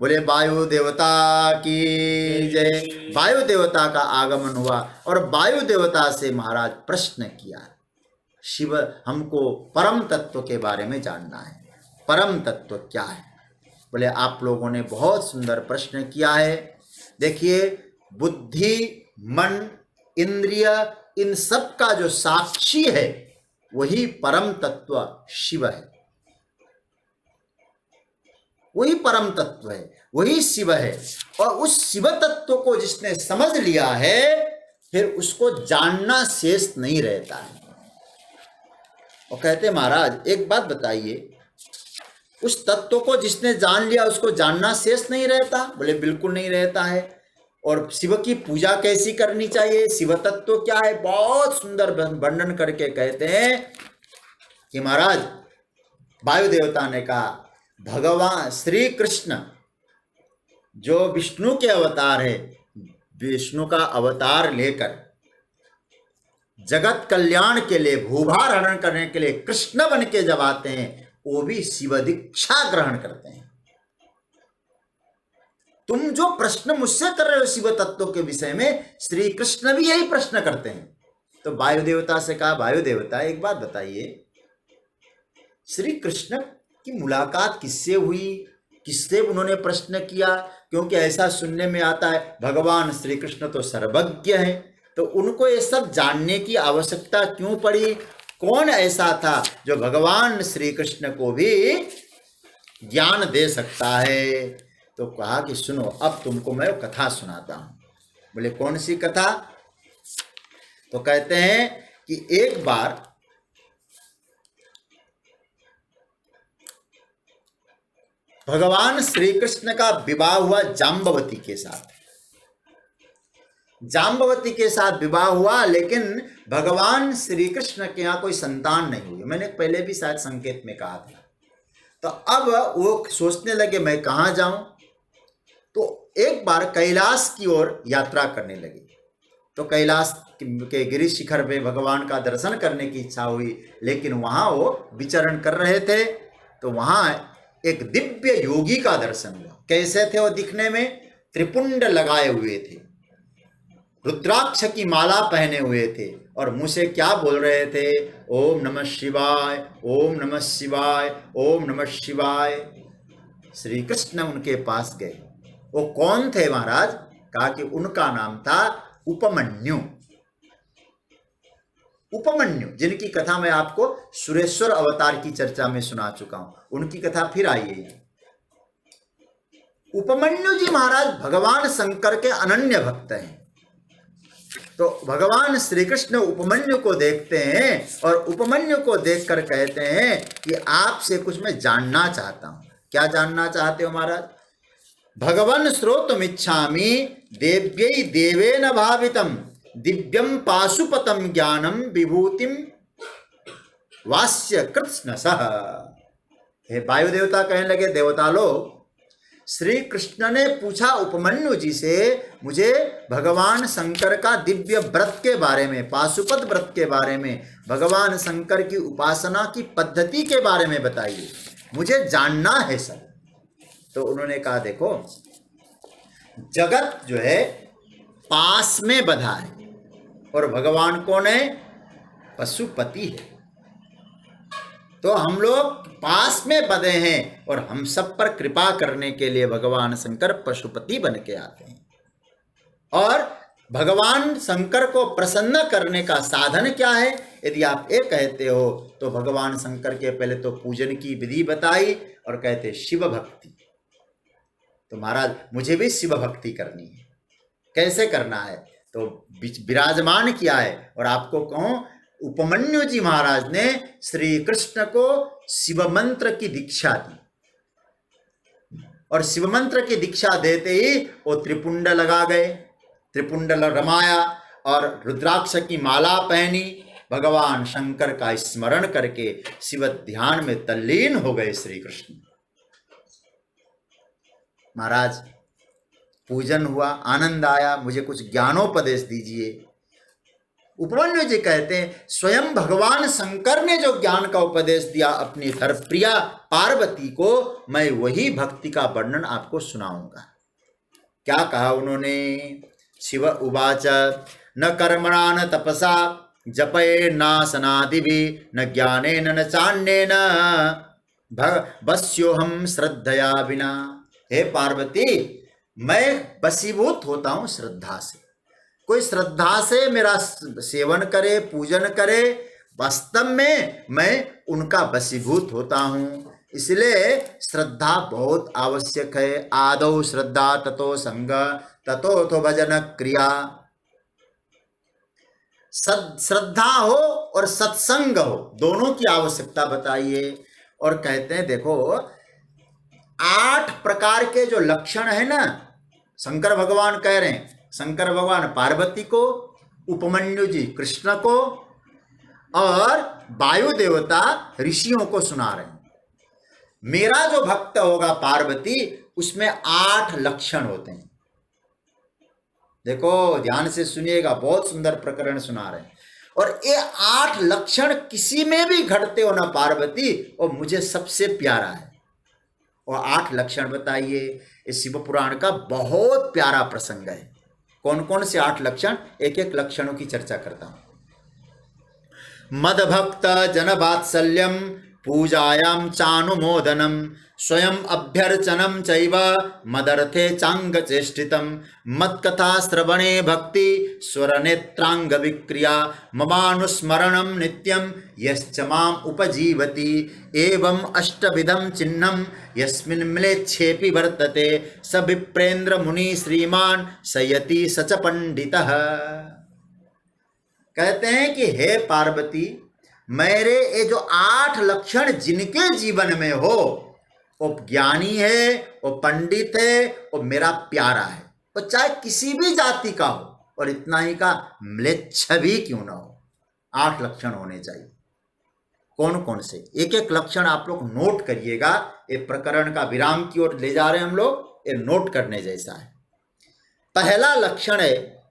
बोले वायु देवता की जय। वायु देवता का आगमन हुआ, और वायु देवता से महाराज प्रश्न किया, शिव हमको परम तत्व के बारे में जानना है, परम तत्व क्या है। बोले आप लोगों ने बहुत सुंदर प्रश्न किया है। देखिए, बुद्धि, मन, इंद्रिय, इन सब का जो साक्षी है वही परम तत्व शिव है, वही परम तत्व है, वही शिव है। और उस शिव तत्व को जिसने समझ लिया है, फिर उसको जानना शेष नहीं रहता है। और कहते महाराज एक बात बताइए, उस तत्व को जिसने जान लिया उसको जानना शेष नहीं रहता? बोले बिल्कुल नहीं रहता है। और शिव की पूजा कैसी करनी चाहिए, शिव तत्व क्या है, बहुत सुंदर वर्णन करके कहते हैं कि महाराज वायु देवता ने कहा, भगवान श्री कृष्ण जो विष्णु के अवतार है, विष्णु का अवतार लेकर जगत कल्याण के लिए, भूभार हरण करने के लिए कृष्ण बन के जब आते हैं, वो भी शिव दीक्षा ग्रहण करते हैं। तुम जो प्रश्न मुझसे कर रहे हो शिव तत्व के विषय में, श्री कृष्ण भी यही प्रश्न करते हैं। तो वायु देवता से कहा, वायु देवता एक बात बताइए, श्री कृष्ण की मुलाकात किससे हुई, किससे उन्होंने प्रश्न किया? क्योंकि ऐसा सुनने में आता है भगवान श्री कृष्ण तो सर्वज्ञ है, तो उनको ये सब जानने की आवश्यकता क्यों पड़ी? कौन ऐसा था जो भगवान श्री कृष्ण को भी ज्ञान दे सकता है? तो कहा कि सुनो, अब तुमको मैं कथा सुनाता हूं। बोले कौन सी कथा? तो कहते हैं कि एक बार भगवान श्री कृष्ण का विवाह हुआ जाम्बवती के साथ। जाम्बवती के साथ विवाह हुआ, लेकिन भगवान श्री कृष्ण के यहाँ कोई संतान नहीं हुई। मैंने पहले भी शायद संकेत में कहा था। तो अब वो सोचने लगे मैं कहाँ जाऊं, तो एक बार कैलाश की ओर यात्रा करने लगे। तो कैलाश के गिरि शिखर में भगवान का दर्शन करने की इच्छा हुई, लेकिन वहां वो विचरण कर रहे थे। तो वहां एक दिव्य योगी का दर्शन हुआ। कैसे थे वो दिखने में? त्रिपुंड लगाए हुए थे, रुद्राक्ष की माला पहने हुए थे, और मुंह से क्या बोल रहे थे? ओम नमः शिवाय, ओम नमः शिवाय, ओम नमः शिवाय। श्री कृष्ण उनके पास गए। वो कौन थे महाराज? कहा कि उनका नाम था उपमन्यु। उपमन्यु, जिनकी कथा मैं आपको सुरेश्वर अवतार की चर्चा में सुना चुका हूं, उनकी कथा फिर आई है। उपमन्यु जी महाराज भगवान शंकर के अनन्य भक्त हैं। तो भगवान श्री कृष्ण उपमन्यु को देखते हैं और उपमन्यु को देखकर कहते हैं कि आपसे कुछ मैं जानना चाहता हूं। क्या जानना चाहते हो महाराज? भगवान श्रोतुमिच्छामि देव्यै देवेन भावितम दिव्यम पाशुपतम ज्ञानम विभूतिम वास्य कृत्स्नसः। हे वायु देवता कहने लगे, देवता लोग, श्री कृष्ण ने पूछा उपमन्यु जी से, मुझे भगवान शंकर का दिव्य व्रत के बारे में, पाशुपत व्रत के बारे में, भगवान शंकर की उपासना की पद्धति के बारे में बताइए, मुझे जानना है सब। तो उन्होंने कहा, देखो, जगत जो है पास में बधा है और भगवान कौन है? पशुपति है। तो हम लोग पास में बधे हैं और हम सब पर कृपा करने के लिए भगवान शंकर पशुपति बन के आते हैं। और भगवान शंकर को प्रसन्न करने का साधन क्या है? यदि आप ये कहते हो तो भगवान शंकर के पहले तो पूजन की विधि बताई और कहते शिव भक्ति। तो महाराज मुझे भी शिव भक्ति करनी है, कैसे करना है? तो विराजमान किया है। और आपको कहूं, उपमन्यु जी महाराज ने श्री कृष्ण को शिव मंत्र की दीक्षा दी और शिव मंत्र की दीक्षा देते ही वो त्रिपुंड लगा गए, त्रिपुंड रमाया और रुद्राक्ष की माला पहनी। भगवान शंकर का स्मरण करके शिव ध्यान में तल्लीन हो गए श्री कृष्ण। महाराज पूजन हुआ, आनंद आया, मुझे कुछ ज्ञानोपदेश दीजिए। उपमन्यु जी कहते हैं, स्वयं भगवान शंकर ने जो ज्ञान का उपदेश दिया अपनी धर्मप्रिया पार्वती को, मैं वही भक्ति का वर्णन आपको सुनाऊंगा। क्या कहा उन्होंने? शिव उवाच न कर्मणा न तपसा जपये नासनादिभिः न ज्ञानेन न चान्येन बस्योहम श्रद्धया बिना। हे पार्वती, मैं बसीभूत होता हूं श्रद्धा से। कोई श्रद्धा से मेरा सेवन करे, पूजन करे, वास्तव में मैं उनका वशीभूत होता हूं। इसलिए श्रद्धा बहुत आवश्यक है। आदौ श्रद्धा ततो संग ततोऽथो भजन क्रिया। श्रद्धा हो और सत्संग हो, दोनों की आवश्यकता बताइए। और कहते हैं, देखो, 8 प्रकार के जो लक्षण है ना, शंकर भगवान कह रहे हैं, शंकर भगवान पार्वती को, उपमन्यु जी कृष्ण को और वायु देवता ऋषियों को सुना रहे हैं। मेरा जो भक्त होगा पार्वती, उसमें 8 लक्षण होते हैं। देखो ध्यान से सुनिएगा, बहुत सुंदर प्रकरण सुना रहे हैं। और ये 8 लक्षण किसी में भी घटते हो ना पार्वती, और मुझे सबसे प्यारा है। और 8 लक्षण बताइए। इस शिव पुराण का बहुत प्यारा प्रसंग है। कौन कौन से 8 लक्षण? एक एक लक्षणों की चर्चा करता हूं। मदभक्त जन वात्सल्यम पूजायां चानुमोदनम स्वयं अभ्यर्चनम चैव मदर्थे चांग चेष्टितम मत्कथा श्रवणे भक्ति स्वरनेत्रांग विक्रिया ममानुस्मरणम नित्यम यश्च माम उपजीवति एवं अष्टविधम चिन्हम यस्मिन् म्लेच्छेपि वर्तते स विप्रेन्द्र मुनि श्रीमान सयति सच पंडितः। कहते हैं कि हे पार्वती, मेरे ये जो 8 लक्षण जिनके जीवन में हो, वो ज्ञानी है, वो पंडित है, वो मेरा प्यारा है, वो चाहे किसी भी जाति का हो, और इतना ही का म्लेच्छ भी क्यों ना हो। 8 लक्षण होने चाहिए। कौन कौन से? एक एक लक्षण आप लोग नोट करिएगा। ये प्रकरण का विराम की ओर ले जा रहे हैं हम लोग, ये नोट करने जैसा है। पहला लक्षण है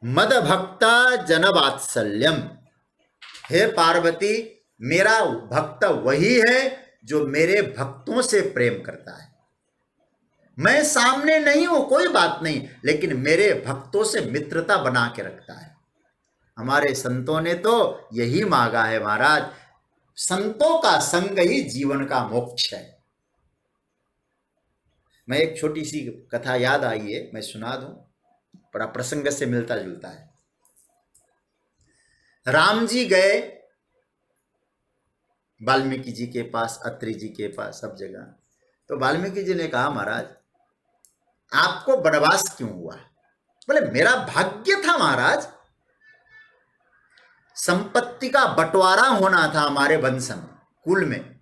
मदभक्ता जनवात्सल्यम। हे पार्वती, मेरा भक्त वही है जो मेरे भक्तों से प्रेम करता है। मैं सामने नहीं हूं, कोई बात नहीं, लेकिन मेरे भक्तों से मित्रता बना के रखता है। हमारे संतों ने तो यही मांगा है महाराज, संतों का संग ही जीवन का मोक्ष है। मैं एक छोटी सी कथा याद आई है, मैं सुना दूं, बड़ा प्रसंग से मिलता जुलता है। राम जी गए वाल्मीकि जी के पास, अत्रि जी के पास, सब जगह। तो वाल्मीकि जी ने कहा, महाराज आपको वनवास क्यों हुआ? बोले मेरा भाग्य था महाराज, संपत्ति का बंटवारा होना था हमारे वंश में, कुल में।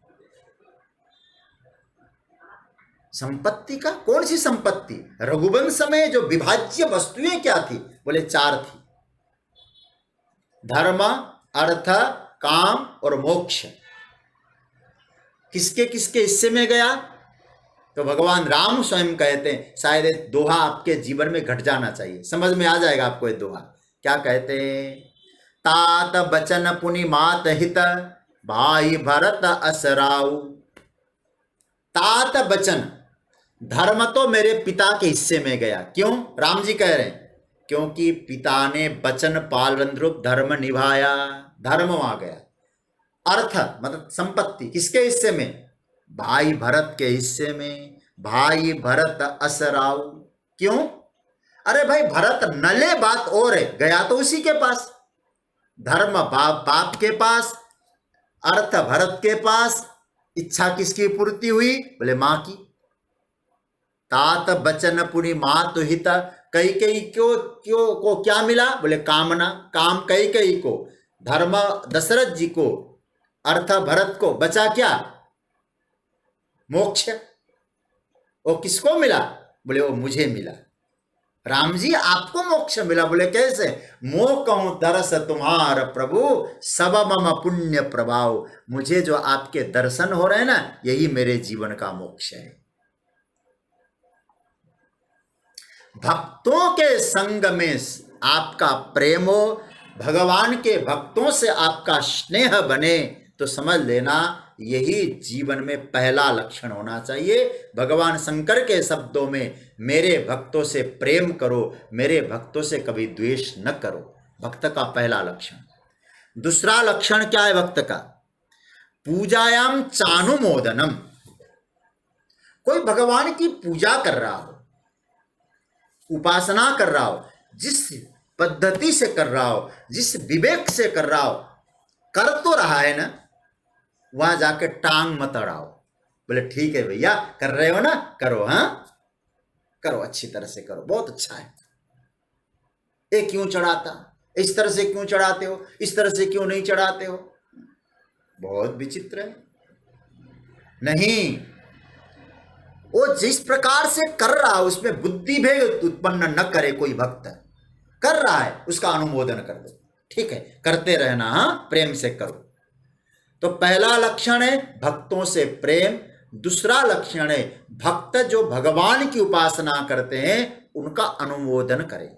संपत्ति का? कौन सी संपत्ति? रघुवंश में जो विभाज्य वस्तुएं क्या थी? बोले 4 थी, धर्म, अर्थ, काम और मोक्ष। किसके किसके हिस्से में गया? तो भगवान राम स्वयं कहते हैं, शायद ये दोहा आपके जीवन में घट जाना चाहिए, समझ में आ जाएगा आपको ये दोहा। क्या कहते हैं? तात बचन पुनि मात हित, भाई भरत असराऊ। तात बचन, धर्म तो मेरे पिता के हिस्से में गया। क्यों? राम जी कह रहे हैं, क्योंकि पिता ने वचन पालन रूप धर्म निभाया, धर्म वहां गया। अर्थ मतलब संपत्ति किसके हिस्से में? भाई भरत के हिस्से में। भाई भरत असराऊ। क्यों? अरे भाई भरत नले बात और है, गया तो उसी के पास। धर्म बाप के पास, अर्थ भरत के पास, इच्छा किसकी पूर्ति हुई? बोले मां की। तात बचन पुनि मातु हित, कैकेयी को क्या मिला? बोले कामना, काम कैकेयी को, धर्म दशरथ जी को, अर्थ भरत को, बचा क्या? मोक्ष। वो किसको मिला? बोले वो मुझे मिला। राम जी आपको मोक्ष मिला। बोले कैसे? मोह कहूं दरस तुम्हार प्रभु, सब मम पुण्य प्रभाव। मुझे जो आपके दर्शन हो रहे हैं ना, यही मेरे जीवन का मोक्ष है। भक्तों के संग में आपका प्रेम हो, भगवान के भक्तों से आपका स्नेह बने, तो समझ लेना यही जीवन में पहला लक्षण होना चाहिए। भगवान शंकर के शब्दों में, मेरे भक्तों से प्रेम करो, मेरे भक्तों से कभी द्वेष न करो, भक्त का पहला लक्षण। दूसरा लक्षण क्या है भक्त का? पूजायाम चानुमोदनम। कोई भगवान की पूजा कर रहा हो, उपासना कर रहा हो, जिस पद्धति से कर रहा हो, जिस विवेक से कर रहा हो, कर तो रहा है ना, वहां जाके टांग मत अड़ाओ। बोले ठीक है भैया, कर रहे हो ना, करो, हाँ करो, अच्छी तरह से करो, बहुत अच्छा है। ये क्यों चढ़ाता? इस तरह से क्यों चढ़ाते हो? इस तरह से क्यों नहीं चढ़ाते हो? बहुत विचित्र है। नहीं, वो जिस प्रकार से कर रहा है उसमें बुद्धि भेद उत्पन्न न करे। कोई भक्त कर रहा है, उसका अनुमोदन कर दो, ठीक है, करते रहना, हाँ प्रेम से करो। तो पहला लक्षण है भक्तों से प्रेम। दूसरा लक्षण है भक्त जो भगवान की उपासना करते हैं उनका अनुमोदन करें,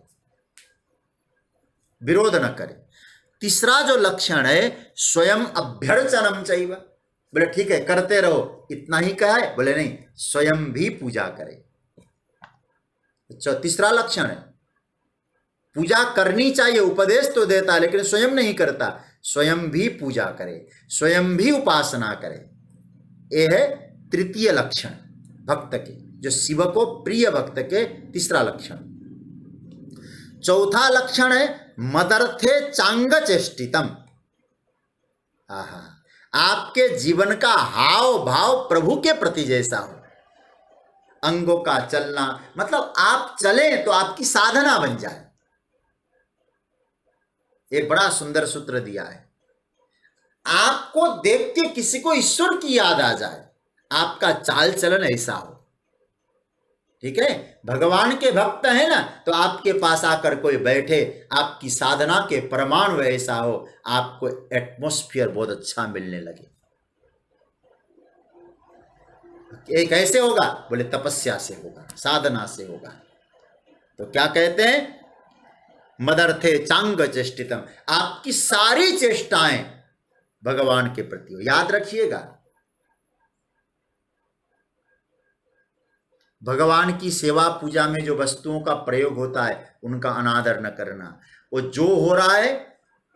विरोध न करें। तीसरा जो लक्षण है स्वयं अभ्यर्चनम चाहिए। बोले ठीक है करते रहो, इतना ही कहा है? बोले नहीं, स्वयं भी पूजा करें। अच्छा, तीसरा लक्षण है पूजा करनी चाहिए, उपदेश तो देता है लेकिन स्वयं नहीं करता, स्वयं भी पूजा करे, स्वयं भी उपासना करे। यह है तृतीय लक्षण भक्त के, जो शिव को प्रिय भक्त के तीसरा लक्षण। चौथा लक्षण है मदर्थे चांग चेष्टितम। आहा, आपके जीवन का हाव भाव प्रभु के प्रति जैसा हो, अंगों का चलना, मतलब आप चले तो आपकी साधना बन जाए। एक बड़ा सुंदर सूत्र दिया है, आपको देख के किसी को ईश्वर की याद आ जाए, आपका चाल चलन ऐसा हो, ठीक है। भगवान के भक्त है ना, तो आपके पास आकर कोई बैठे, आपकी साधना के प्रमाण ऐसा हो, आपको एटमॉस्फेयर बहुत अच्छा मिलने लगे। ये कैसे होगा? बोले तपस्या से होगा, साधना से होगा। तो क्या कहते हैं? मदर्थे चांग चेष्टितम, आपकी सारी चेष्टाएं भगवान के प्रति हो। याद रखिएगा, भगवान की सेवा पूजा में जो वस्तुओं का प्रयोग होता है उनका अनादर न करना। वो जो हो रहा है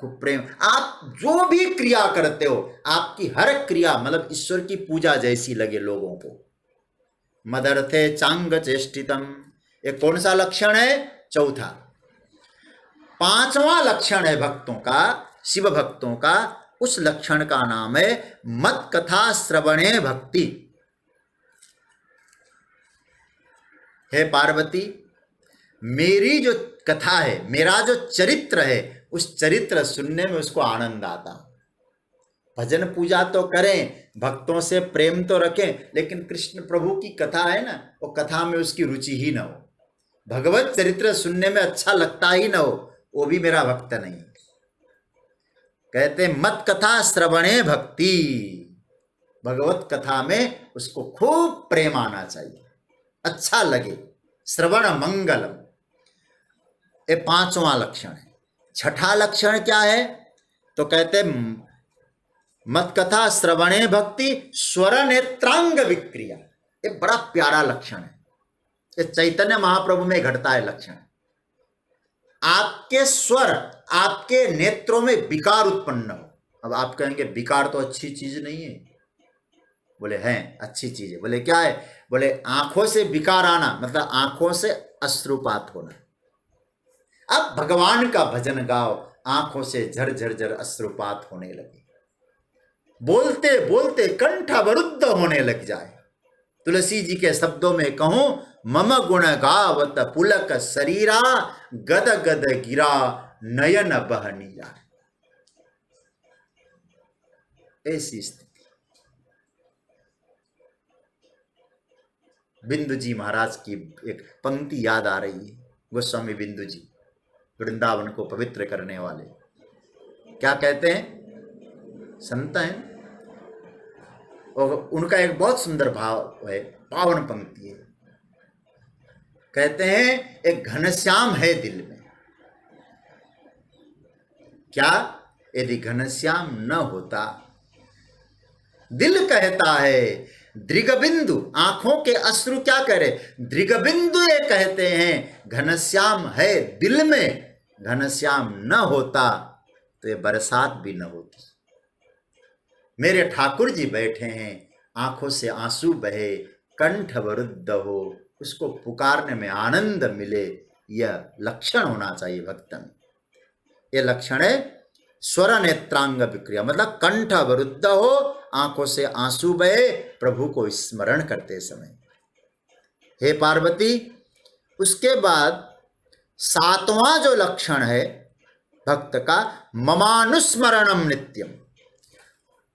खूब प्रेम, आप जो भी क्रिया करते हो, आपकी हर क्रिया मतलब ईश्वर की पूजा जैसी लगे लोगों को। मदर्थे चांग चेष्टितम, ये कौन सा लक्षण है? चौथा। पांचवा लक्षण है भक्तों का शिव भक्तों का उस लक्षण का नाम है मत कथा श्रवणे भक्ति। हे पार्वती, मेरी जो कथा है, मेरा जो चरित्र है, उस चरित्र सुनने में उसको आनंद आता। भजन पूजा तो करें, भक्तों से प्रेम तो रखें, लेकिन कृष्ण प्रभु की कथा है ना, वो कथा में उसकी रुचि ही ना हो, भगवत चरित्र सुनने में अच्छा लगता ही ना हो, वो भी मेरा भक्त नहीं। कहते मत कथा श्रवणे भक्ति, भगवत कथा में उसको खूब प्रेम आना चाहिए, अच्छा लगे, श्रवण मंगलम। ये पांचवा लक्षण है। छठा लक्षण क्या है? तो कहते मत कथा श्रवणे भक्ति स्वर नेत्रांग विक्रिया। ये बड़ा प्यारा लक्षण है, ये चैतन्य महाप्रभु में घटता है लक्षण। आपके स्वर, आपके नेत्रों में विकार उत्पन्न हो। अब आप कहेंगे विकार तो अच्छी चीज नहीं है। बोले हैं, अच्छी चीज है। बोले क्या है? बोले आंखों से विकार आना, मतलब आंखों से अश्रुपात होना। अब भगवान का भजन गाओ, आंखों से झर झर अश्रुपात होने लगे, बोलते बोलते कंठ अवरुद्ध होने लग जाए। तुलसी जी के शब्दों में कहूं, मम गुण गावत पुलक शरीरा, गद गद गिरा नयन बहनीरा। ऐसी स्थिति। बिंदु जी महाराज की एक पंक्ति याद आ रही है। गोस्वामी बिंदु जी, वृंदावन को पवित्र करने वाले, क्या कहते हैं? संत हैं, और उनका एक बहुत सुंदर भाव है, पावन पंक्ति है। कहते हैं एक घनश्याम है दिल में। क्या? यदि घनश्याम न होता, दिल कहता है दृगबिंदु, आंखों के अश्रु क्या करे? दृगबिंदु ये कहते हैं घनश्याम है दिल में, घनश्याम न होता तो ये बरसात भी न होती। मेरे ठाकुर जी बैठे हैं, आंखों से आंसू बहे, कंठ अवरुद्ध हो, उसको पुकारने में आनंद मिले, यह लक्षण होना चाहिए भक्त में। यह लक्षण है स्वर नेत्रांग विक्रिया, मतलब कंठ अवरुद्ध हो, आंखों से आंसू बहे प्रभु को स्मरण करते समय। हे पार्वती, उसके बाद सातवां जो लक्षण है भक्त का, ममानुस्मरणम नित्यम,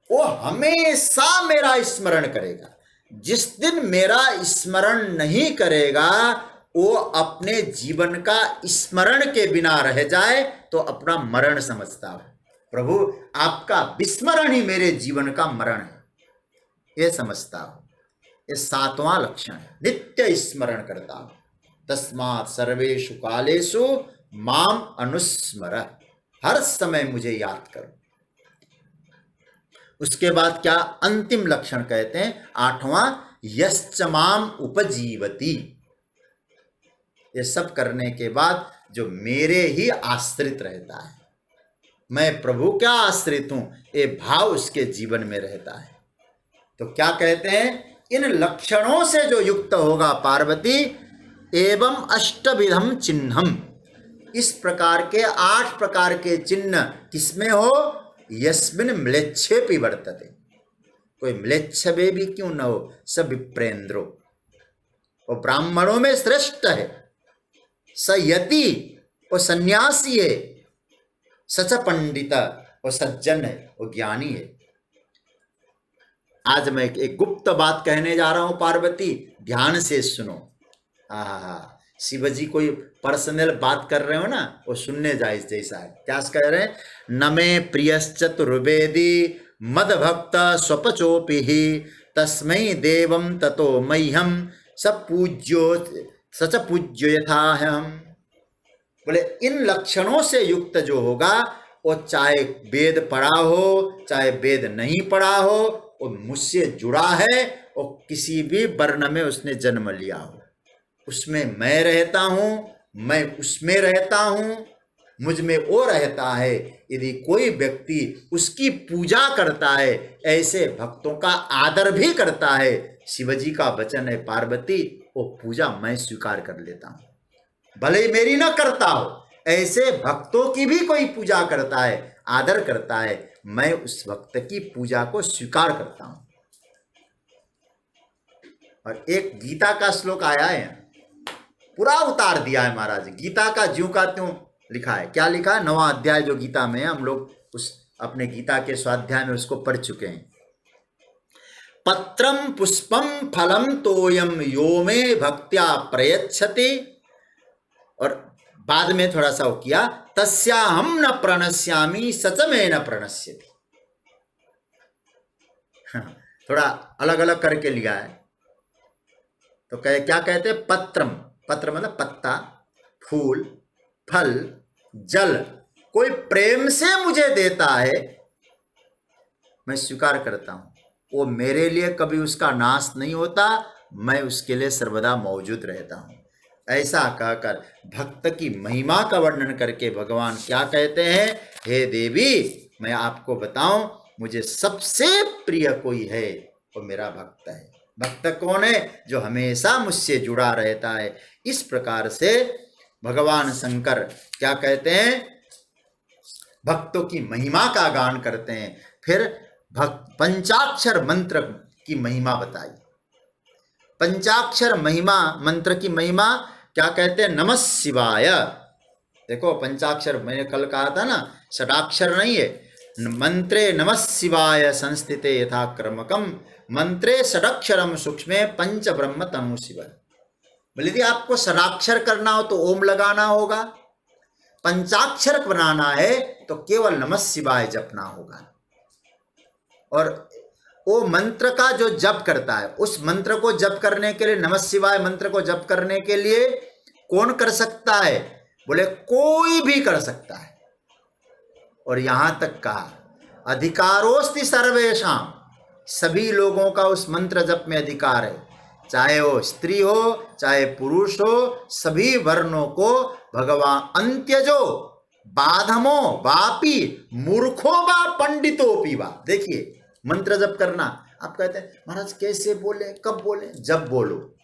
वो हमेशा मेरा स्मरण करेगा। जिस दिन मेरा स्मरण नहीं करेगा, वो अपने जीवन का स्मरण के बिना रह जाए तो अपना मरण समझता है। प्रभु आपका विस्मरण ही मेरे जीवन का मरण है, ये समझता हो। ये सातवां लक्षण है, नित्य स्मरण करता हो। तस्मात् सर्वेषु कालेषु माम अनुस्मर, हर समय मुझे याद करो। उसके बाद क्या अंतिम लक्षण कहते हैं, आठवां, यश्च माम उपजीवति। ये सब करने के बाद जो मेरे ही आश्रित रहता है, मैं प्रभु क्या आश्रित हूं, ये भाव उसके जीवन में रहता है। तो क्या कहते हैं, इन लक्षणों से जो युक्त होगा पार्वती, एवं अष्टविधम चिन्हम, इस प्रकार के 8 प्रकार के चिन्ह किसमें हो? यस्मिन म्लेच्छेपि वर्तते, कोई म्लेच्छ में भी क्यों न हो, सब विप्रेंद्रो, वो ब्राह्मणों में श्रेष्ठ है, स यति, वो सन्यासी है, सच पंडित, वो सज्जन है, वो ज्ञानी है। आज मैं एक गुप्त बात कहने जा रहा हूं पार्वती, ध्यान से सुनो। शिवजी कोई पर्सनल बात कर रहे हो ना, वो सुनने जाए जैसा है। क्या कह रहे हैं? नमे प्रियश्चतुर्वेदी मद भक्त स्वपचोपि तस्मै देवम ततो मह्यम सब पूज्यो सच पूज्यो यथाहम। बोले इन लक्षणों से युक्त जो होगा, वो चाहे वेद पढ़ा हो चाहे वेद नहीं पढ़ा हो, वो मुझसे जुड़ा है, वो किसी भी वर्ण में उसने जन्म लिया हो, उसमें मैं रहता हूं, मैं उसमें रहता हूं, मुझ में वो रहता है। यदि कोई व्यक्ति उसकी पूजा करता है, ऐसे भक्तों का आदर भी करता है, शिवजी का वचन है पार्वती, वो पूजा मैं स्वीकार कर लेता हूं, भले ही मेरी ना करता हो, ऐसे भक्तों की भी कोई पूजा करता है, आदर करता है, मैं उस भक्त की पूजा को स्वीकार करता हूं। और एक गीता का श्लोक आया है, पूरा उतार दिया है महाराज। गीता का ज्यों का त्यों लिखा है। क्या लिखा है? 9वां अध्याय जो गीता में है, हम लोग उस अपने गीता के स्वाध्याय में उसको पढ़ चुके हैं। पत्रम पुष्पम फलम तोयम यो में भक्त्या प्रयच्छति, और बाद में थोड़ा सा वो किया, तस्या हम न प्रणश्यामी सच में न प्रणश्यति। थोड़ा अलग अलग करके लिया है। तो क्या कहते हैं? पत्रम, पत्र मतलब पत्ता, फूल, फल, जल, कोई प्रेम से मुझे देता है, मैं स्वीकार करता हूं। वो मेरे लिए कभी उसका नाश नहीं होता, मैं उसके लिए सर्वदा मौजूद रहता हूं। ऐसा कहकर भक्त की महिमा का वर्णन करके भगवान क्या कहते हैं? हे देवी, मैं आपको बताऊं, मुझे सबसे प्रिय कोई है, वो मेरा भक्त है। भक्त कौन है? जो हमेशा मुझसे जुड़ा रहता है। इस प्रकार से भगवान शंकर क्या कहते हैं? भक्तों की महिमा का गान करते हैं। फिर पंचाक्षर मंत्र की महिमा बताई। पंचाक्षर महिमा, मंत्र की महिमा क्या कहते हैं? नमः शिवाय। देखो पंचाक्षर, मैंने कल कहा था ना, षडाक्षर नहीं है। मंत्रे नमः शिवाय संस्थिते यथा क्रमकम, मंत्रे षडाक्षरम सूक्ष्मे पंच ब्रह्म तनु शिव। बोले यदि आपको षडाक्षर करना हो तो ओम लगाना होगा, पंचाक्षर बनाना है तो केवल नमः शिवाय जपना होगा। और वो मंत्र का जो जप करता है, उस मंत्र को जप करने के लिए, नमः शिवाय मंत्र को जप करने के लिए कौन कर सकता है? बोले कोई भी कर सकता है। और यहां तक कहा अधिकारोस्ति सर्वेषां, सभी लोगों का उस मंत्र जप में अधिकार है, चाहे वो स्त्री हो चाहे पुरुष हो, सभी वर्णों को भगवान अंत्यजो बाधमो वापी मूर्खो वा पंडितोपि वा। देखिए मंत्र जप करना, आप कहते हैं महाराज कैसे बोले, कब बोले? जब बोलो।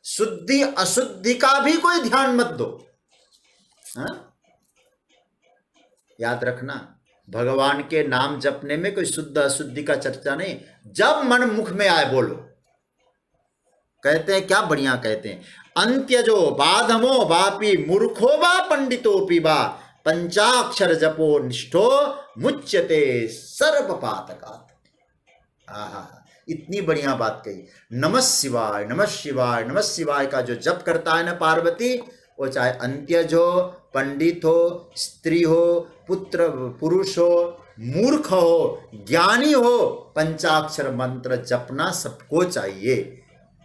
शुद्धि अशुद्धि का भी कोई ध्यान मत दो। याद रखना, भगवान के नाम जपने में कोई शुद्ध अशुद्धि का चर्चा नहीं। जब मन मुख में आए बोलो। कहते हैं क्या बढ़िया कहते हैं, अंत्यजो बाधमो वापी मूर्खो वा पंडितोपि वा पंचाक्षर जपो निष्ठो मुच्यते सर्व पातकात्। इतनी बढ़िया बात कही। नमः शिवाय नमः शिवाय नमः शिवाय का जो जप करता है ना पार्वती, वो चाहे अंत्यज हो, पंडित हो, स्त्री हो, पुत्र पुरुष हो, मूर्ख हो, ज्ञानी हो, पंचाक्षर मंत्र जपना सबको चाहिए।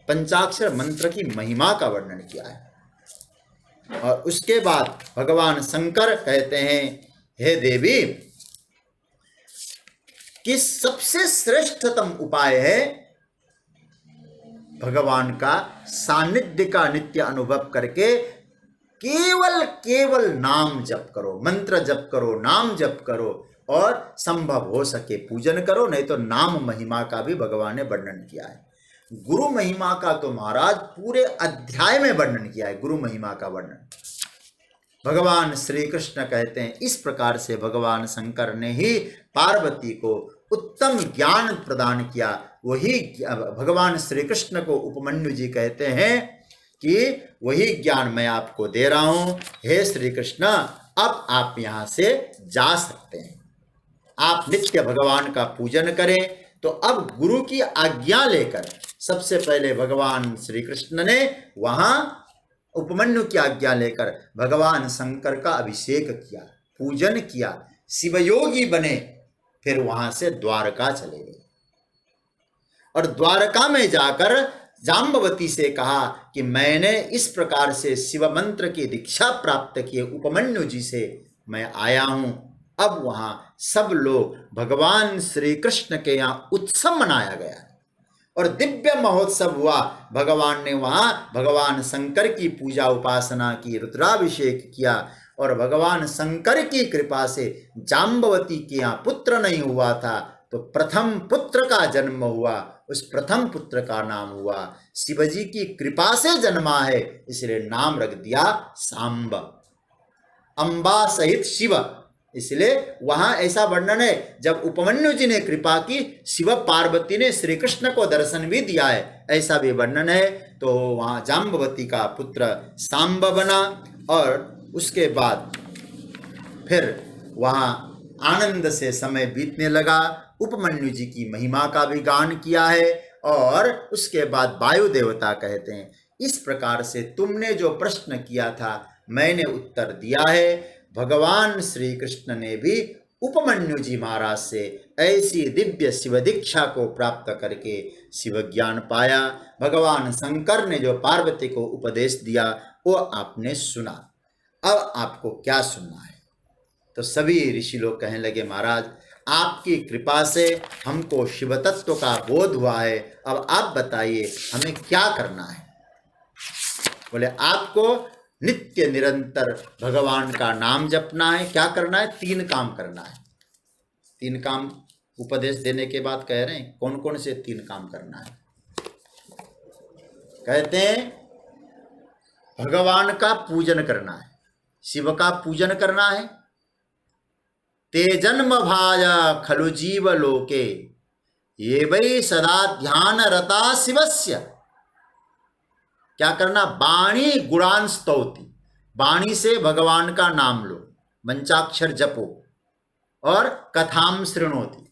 पंचाक्षर मंत्र की महिमा का वर्णन किया है। और उसके बाद भगवान शंकर कहते हैं, हे देवी, कि सबसे श्रेष्ठतम उपाय है भगवान का सानिध्य का नित्य अनुभव करके केवल नाम जप करो, मंत्र जप करो, नाम जप करो, और संभव हो सके पूजन करो, नहीं तो नाम महिमा का भी भगवान ने वर्णन किया है। गुरु महिमा का तो महाराज पूरे अध्याय में वर्णन किया है। गुरु महिमा का वर्णन भगवान श्री कृष्ण कहते हैं, इस प्रकार से भगवान शंकर ने ही पार्वती को उत्तम ज्ञान प्रदान किया। वही भगवान श्री कृष्ण को उपमन्यु जी कहते हैं कि वही ज्ञान मैं आपको दे रहा हूं, हे श्री कृष्ण, अब आप यहां से जा सकते हैं। आप नित्य भगवान का पूजन करें। तो अब गुरु की आज्ञा लेकर सबसे पहले भगवान श्री कृष्ण ने वहां उपमन्यु की आज्ञा लेकर भगवान शंकर का अभिषेक किया, पूजन किया, शिवयोगी बने। फिर वहां से द्वारका चले गए और द्वारका में जाकर जाम्बवती से कहा कि मैंने इस प्रकार से शिव मंत्र की दीक्षा प्राप्त की, उपमन्यु जी से मैं आया हूं। अब वहां सब लोग भगवान श्री कृष्ण के यहाँ उत्सव मनाया गया और दिव्य महोत्सव हुआ। भगवान ने वहां भगवान शंकर की पूजा उपासना की, रुद्राभिषेक किया, और भगवान शंकर की कृपा से जाम्बवती के यहाँ पुत्र नहीं हुआ था तो प्रथम पुत्र का जन्म हुआ। उस प्रथम पुत्र का नाम हुआ, शिवजी की कृपा से जन्मा है, इसलिए नाम रख दिया सांब, अंबा सहित शिव, इसलिए वहां ऐसा वर्णन है, जब उपमन्यु जी ने कृपा की, शिव पार्वती ने श्री कृष्ण को दर्शन भी दिया है, ऐसा भी वर्णन है। तो वहां जाम्बवती का पुत्र सांब बना और उसके बाद फिर वहां आनंद से समय बीतने लगा। उपमन्यु जी की महिमा का भी गान किया है। और उसके बाद वायु देवता कहते हैं, इस प्रकार से तुमने जो प्रश्न किया था मैंने उत्तर दिया है। भगवान श्री कृष्ण ने भी उपमन्यु जी महाराज से ऐसी दिव्य शिव दीक्षा को प्राप्त करके शिव ज्ञान पाया। भगवान शंकर ने जो पार्वती को उपदेश दिया वो आपने सुना, अब आपको क्या सुनना है? तो सभी ऋषि लोग कहने लगे, महाराज आपकी कृपा से हमको शिव तत्व का बोध हुआ है, अब आप बताइए हमें क्या करना है? बोले आपको नित्य निरंतर भगवान का नाम जपना है। क्या करना है? 3 काम करना है। 3 काम उपदेश देने के बाद कह रहे हैं, कौन कौन से 3 काम करना है? कहते हैं भगवान का पूजन करना है, शिव का पूजन करना है। ते जन्म भाज खलु जीव लोके ये वै सदा ध्यान रता शिवस्य। क्या करना? वाणी गुणान स्तौति, वाणी से भगवान का नाम लो, पंचाक्षर जपो, और कथाम शृणोति,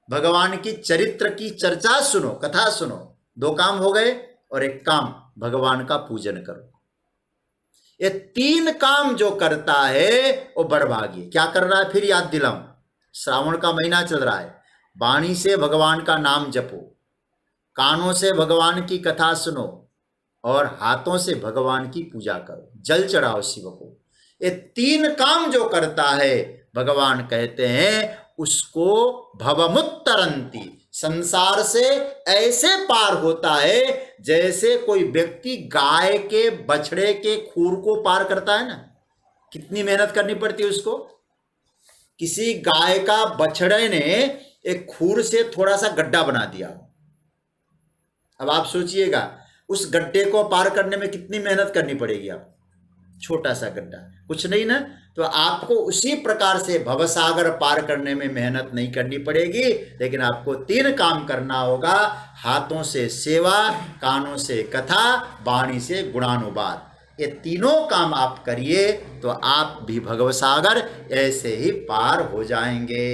भगवान की चरित्र की चर्चा सुनो, कथा सुनो। 2 काम हो गए, और 1 काम भगवान का पूजन करो। ये 3 काम जो करता है वो बड़भागी। क्या कर रहा है? फिर याद दिलाऊं, श्रावण का महीना चल रहा है। वाणी से भगवान का नाम जपो, कानों से भगवान की कथा सुनो, और हाथों से भगवान की पूजा करो, जल चढ़ाओ शिव को। ये 3 काम जो करता है भगवान कहते हैं उसको भवमुत्तरंती, संसार से ऐसे पार होता है जैसे कोई व्यक्ति गाय के बछड़े के खूर को पार करता है ना। कितनी मेहनत करनी पड़ती है उसको। किसी गाय का बछड़े ने एक खूर से थोड़ा सा गड्ढा बना दिया, अब आप सोचिएगा उस गड्ढे को पार करने में कितनी मेहनत करनी पड़ेगी। आप छोटा सा गड्ढा, कुछ नहीं ना। तो आपको उसी प्रकार से भवसागर पार करने में मेहनत नहीं करनी पड़ेगी, लेकिन आपको 3 काम करना होगा। हाथों से सेवा, कानों से कथा, वाणी से गुणानुवाद। ये तीनों काम आप करिए तो आप भी भवसागर ऐसे ही पार हो जाएंगे।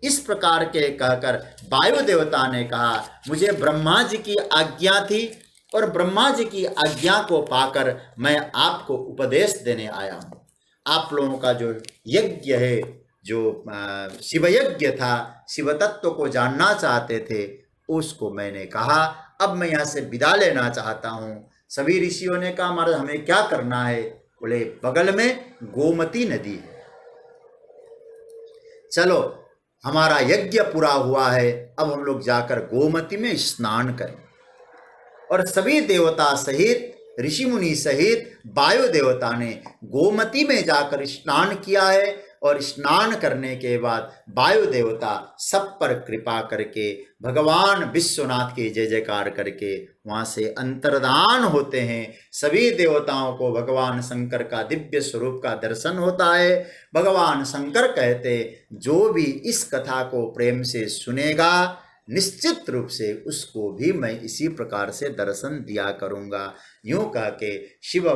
इस प्रकार के कहकर वायु देवता ने कहा, मुझे ब्रह्मा जी की आज्ञा थी और ब्रह्मा जी की आज्ञा को पाकर मैं आपको उपदेश देने आया हूँ। आप लोगों का जो यज्ञ है, जो शिव यज्ञ था, शिव तत्व को जानना चाहते थे, उसको मैंने कहा। अब मैं यहाँ से विदा लेना चाहता हूँ। सभी ऋषियों ने कहा, महाराज हमें क्या करना है? बोले बगल में गोमती नदी है, चलो हमारा यज्ञ पूरा हुआ है, अब हम लोग जाकर गोमती में स्नान करें। और सभी देवता सहित, ऋषि मुनि सहित वायु देवता ने गोमती में जाकर स्नान किया है। और स्नान करने के बाद वायु देवता सब पर कृपा करके भगवान विश्वनाथ की जय जयकार करके वहाँ से अंतर्धान होते हैं। सभी देवताओं को भगवान शंकर का दिव्य स्वरूप का दर्शन होता है। भगवान शंकर कहते, जो भी इस कथा को प्रेम से सुनेगा निश्चित रूप से उसको भी मैं इसी प्रकार से दर्शन दिया करूँगा। यूँ कह के शिव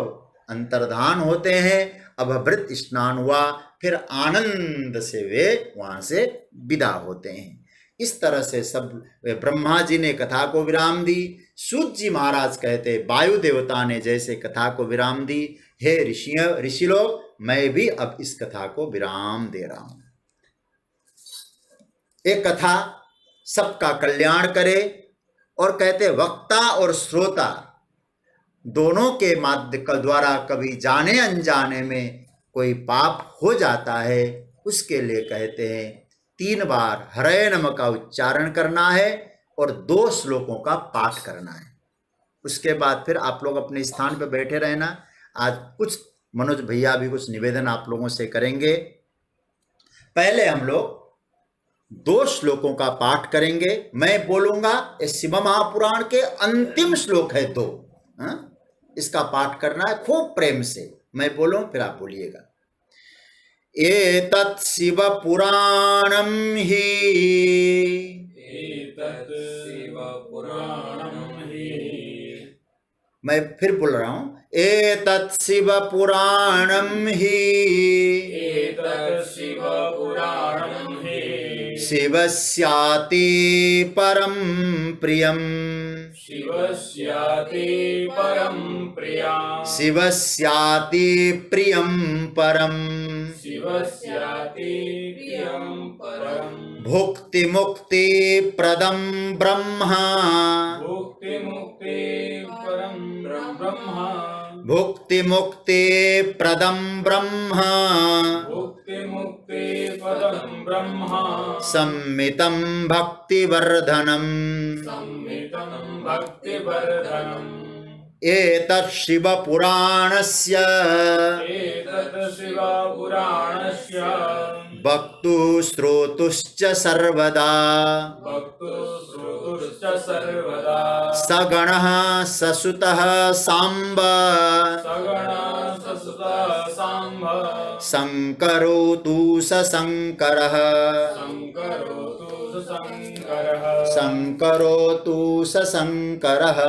अंतर्धान होते हैं। अब अभृत स्नान हुआ, फिर आनंद से वे वहाँ से विदा होते हैं। इस तरह से सब ब्रह्मा जी ने कथा को विराम दी। सूत जी महाराज कहते, वायु देवता ने जैसे कथा को विराम दी, हे ऋषि लोग, मैं भी अब इस कथा को विराम दे रहा हूँ। एक कथा सबका कल्याण करे। और कहते वक्ता और श्रोता दोनों के माध्यम के द्वारा कभी जाने अनजाने में कोई पाप हो जाता है, उसके लिए कहते हैं 3 बार हरे नमः का उच्चारण करना है और 2 श्लोकों का पाठ करना है। उसके बाद फिर आप लोग अपने स्थान पर बैठे रहना। आज कुछ मनोज भैया भी कुछ निवेदन आप लोगों से करेंगे। पहले हम लोग 2 श्लोकों का पाठ करेंगे। मैं बोलूंगा, ये शिव महापुराण के अंतिम श्लोक है 2, इसका पाठ करना है खूब प्रेम से। मैं बोलूं फिर आप बोलिएगा। एतत् शिव पुराणं हि मैं फिर बोल रहा हूं, एतत् शिव पुराणं हि शिवस्याति परं प्रियम् शिवस्याति प्रियं परम् भुक्ति मुक्ति प्रदं ब्रह्मा भुक्ति मुक्ति प्रदं ब्रह्मा सम्मितं भक्तिवर्धनम् एतत् शिव पुराणस्य वक्तु श्रोतुश्च सर्वदा सगणः ससुतः साम्ब शङ्करोतु स शङ्करः शङ्करोतु स शङ्करः।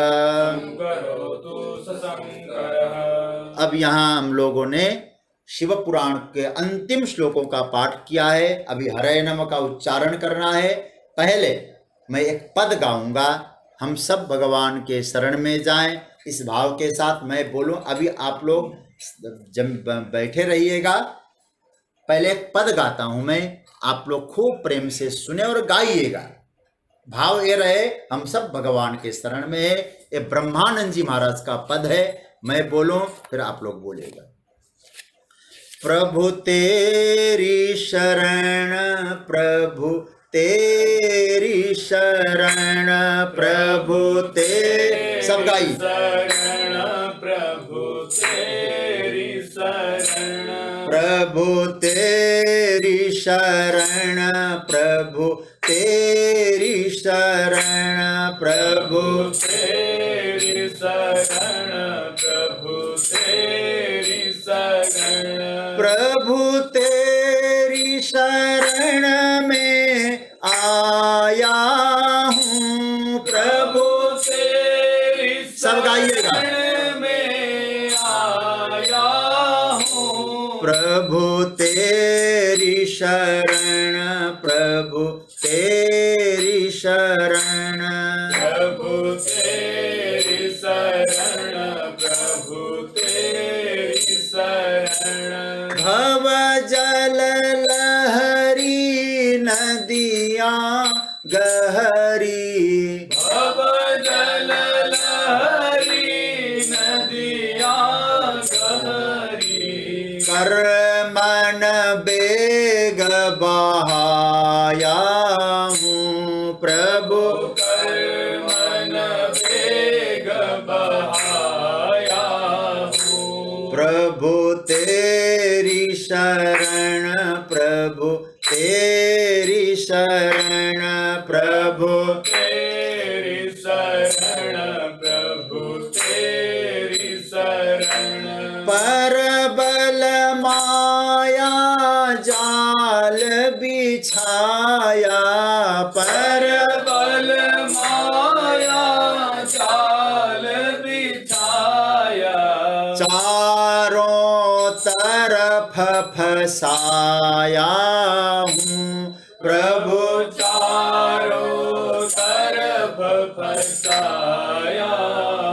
अब यहाँ हम लोगों ने शिव पुराण के अंतिम श्लोकों का पाठ किया है। अभी हरे नमः का उच्चारण करना है। पहले मैं एक पद गाऊंगा, हम सब भगवान के शरण में जाएं, इस भाव के साथ मैं बोलूं। अभी आप लोग जब बैठे रहिएगा, पहले एक पद गाता हूं मैं, आप लोग खूब प्रेम से सुने और गाइएगा। भाव ये रहे, हम सब भगवान के शरण में है। ये ब्रह्मानंद जी महाराज का पद है। मैं बोलूं फिर आप लोग बोलेगा। प्रभु तेरी शरण, प्रभु तेरी शरण, प्रभु तेरी, सब गाई। प्रभु तेरी शरण, प्रभु तेरी शरण, प्रभु तेरी शरण, प्रभु तेरी शरण, प्रभु तेरी शरण, प्रभु तेरी शरण में आया हूँ, प्रभु तेरी सब गाइएगा। प्रभु तेरी शरण, प्रभु तेरी शरण, प्रभु तेरी शरण, प्रभु तेरी शरण, भव जल लहरी नदियाँ गहरी, भव जल लहरी नदियाँ गहरी, कर मन बेग बहाया हूँ, प्रभु कर मन बेग बहाया हूँ, प्रभु तेरी शरण, प्रभु तेरी शरण, प्रभु तेरी शरण, प्रभु तेरी शरण, परबल माया जाल बिछाया, परबल माया जाल बिछाया, चारों तरफ फसाया हूँ, प्रभु चारों तरफ फसाया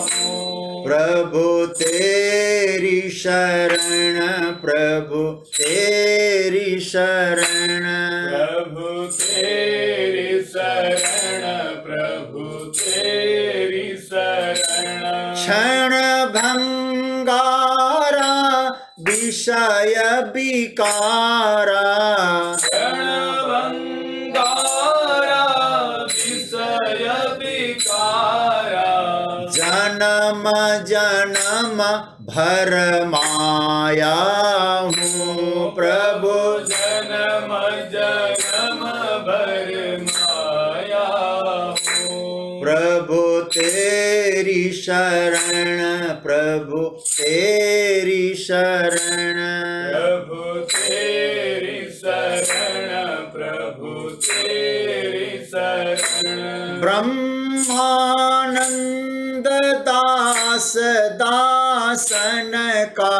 हूँ, प्रभु तेरी शरण, प्रभु तेरी शरण, प्रभु तेरी शरण, प्रभु तेरी शरण, क्षण भंगारा विषय विकारा, क्षण भंगारा विषय विकारा, जन्म जन्म भर माया हूँ, प्रभु जन्म जन्म भर माया हूँ, प्रभु तेरी शरण, प्रभु तेरी शरण, प्रभु तेरी दासन का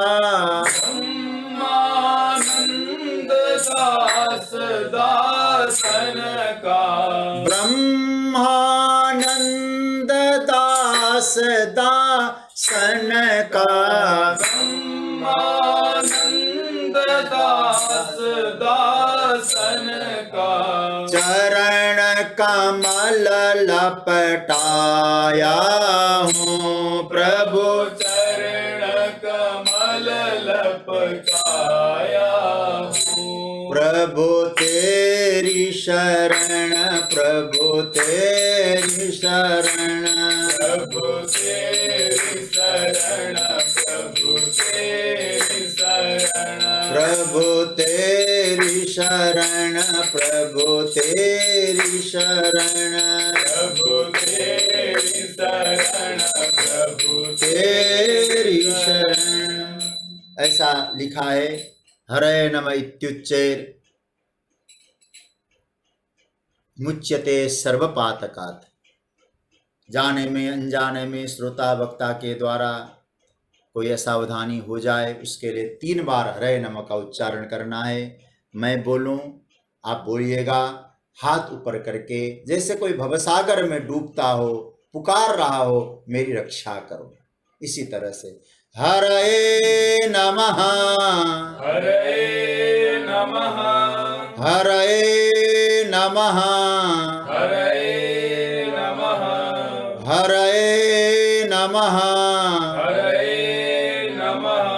ब्रह्मानंद दास दासन का ब्रह्मानंद दास दासन का ब्रह्मानंद दास दासन का चरण कमल लपटाया हूँ प्रभु चरण कमल लपटाया हूँ प्रभु तेरी शरण प्रभु तेरी शरण प्रभु तेरी शरण प्रभु तेरी शरण प्रभु तेरी शरण प्रभु तेरी शरण प्रभु तेरी शरण प्रभु तेरी शरण। ऐसा लिखा है। हरे नम इत्युच्चैर मुच्यते सर्वपातकात्। जाने में अनजाने में श्रोता वक्ता के द्वारा कोई असावधानी हो जाए उसके लिए 3 बार हरे नम का उच्चारण करना है। मैं बोलूं आप बोलिएगा हाथ ऊपर करके, जैसे कोई भवसागर में डूबता हो, पुकार रहा हो मेरी रक्षा करो। इसी तरह से हरे नमः हरे नमः हरे नमः हरे नमः हरे नमः हरे नमः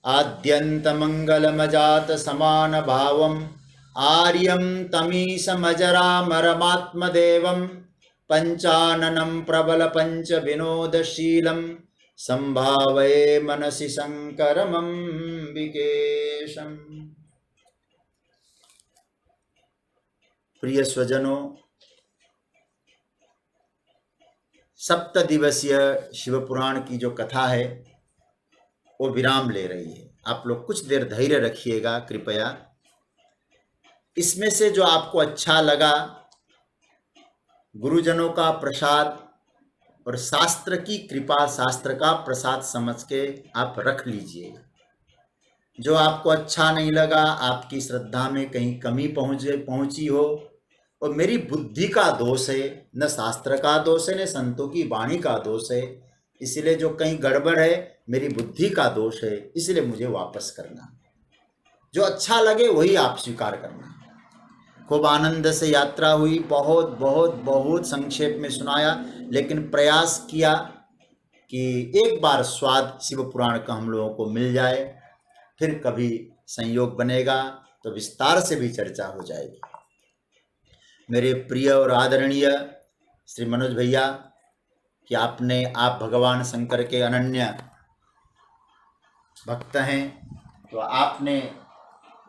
आद्यन्तमङ्गलमजात समान भावम् आर्यं तमीशमजरामरमात्मदेवं पञ्चाननं प्रबल पंच विनोदशीलं संभावये मनसि शंकरमंबिकेशम्। प्रिय स्वजनों, 7 दिवसीय शिव पुराण की जो कथा है वो विराम ले रही है। आप लोग कुछ देर धैर्य रखिएगा कृपया। इसमें से जो आपको अच्छा लगा, गुरुजनों का प्रसाद और शास्त्र की कृपा, शास्त्र का प्रसाद समझ के आप रख लीजिएगा। जो आपको अच्छा नहीं लगा, आपकी श्रद्धा में कहीं कमी पहुंची हो, और मेरी बुद्धि का दोष है, न शास्त्र का दोष है न संतों की वाणी का दोष है। इसलिए जो कहीं गड़बड़ है मेरी बुद्धि का दोष है, इसलिए मुझे वापस करना। जो अच्छा लगे वही आप स्वीकार करना। खूब आनंद से यात्रा हुई, बहुत बहुत बहुत संक्षेप में सुनाया, लेकिन प्रयास किया कि एक बार स्वाद शिव पुराण का हम लोगों को मिल जाए। फिर कभी संयोग बनेगा तो विस्तार से भी चर्चा हो जाएगी। मेरे प्रिय और आदरणीय श्री मनोज भैया कि आप भगवान शंकर के अनन्य भक्त हैं, तो आपने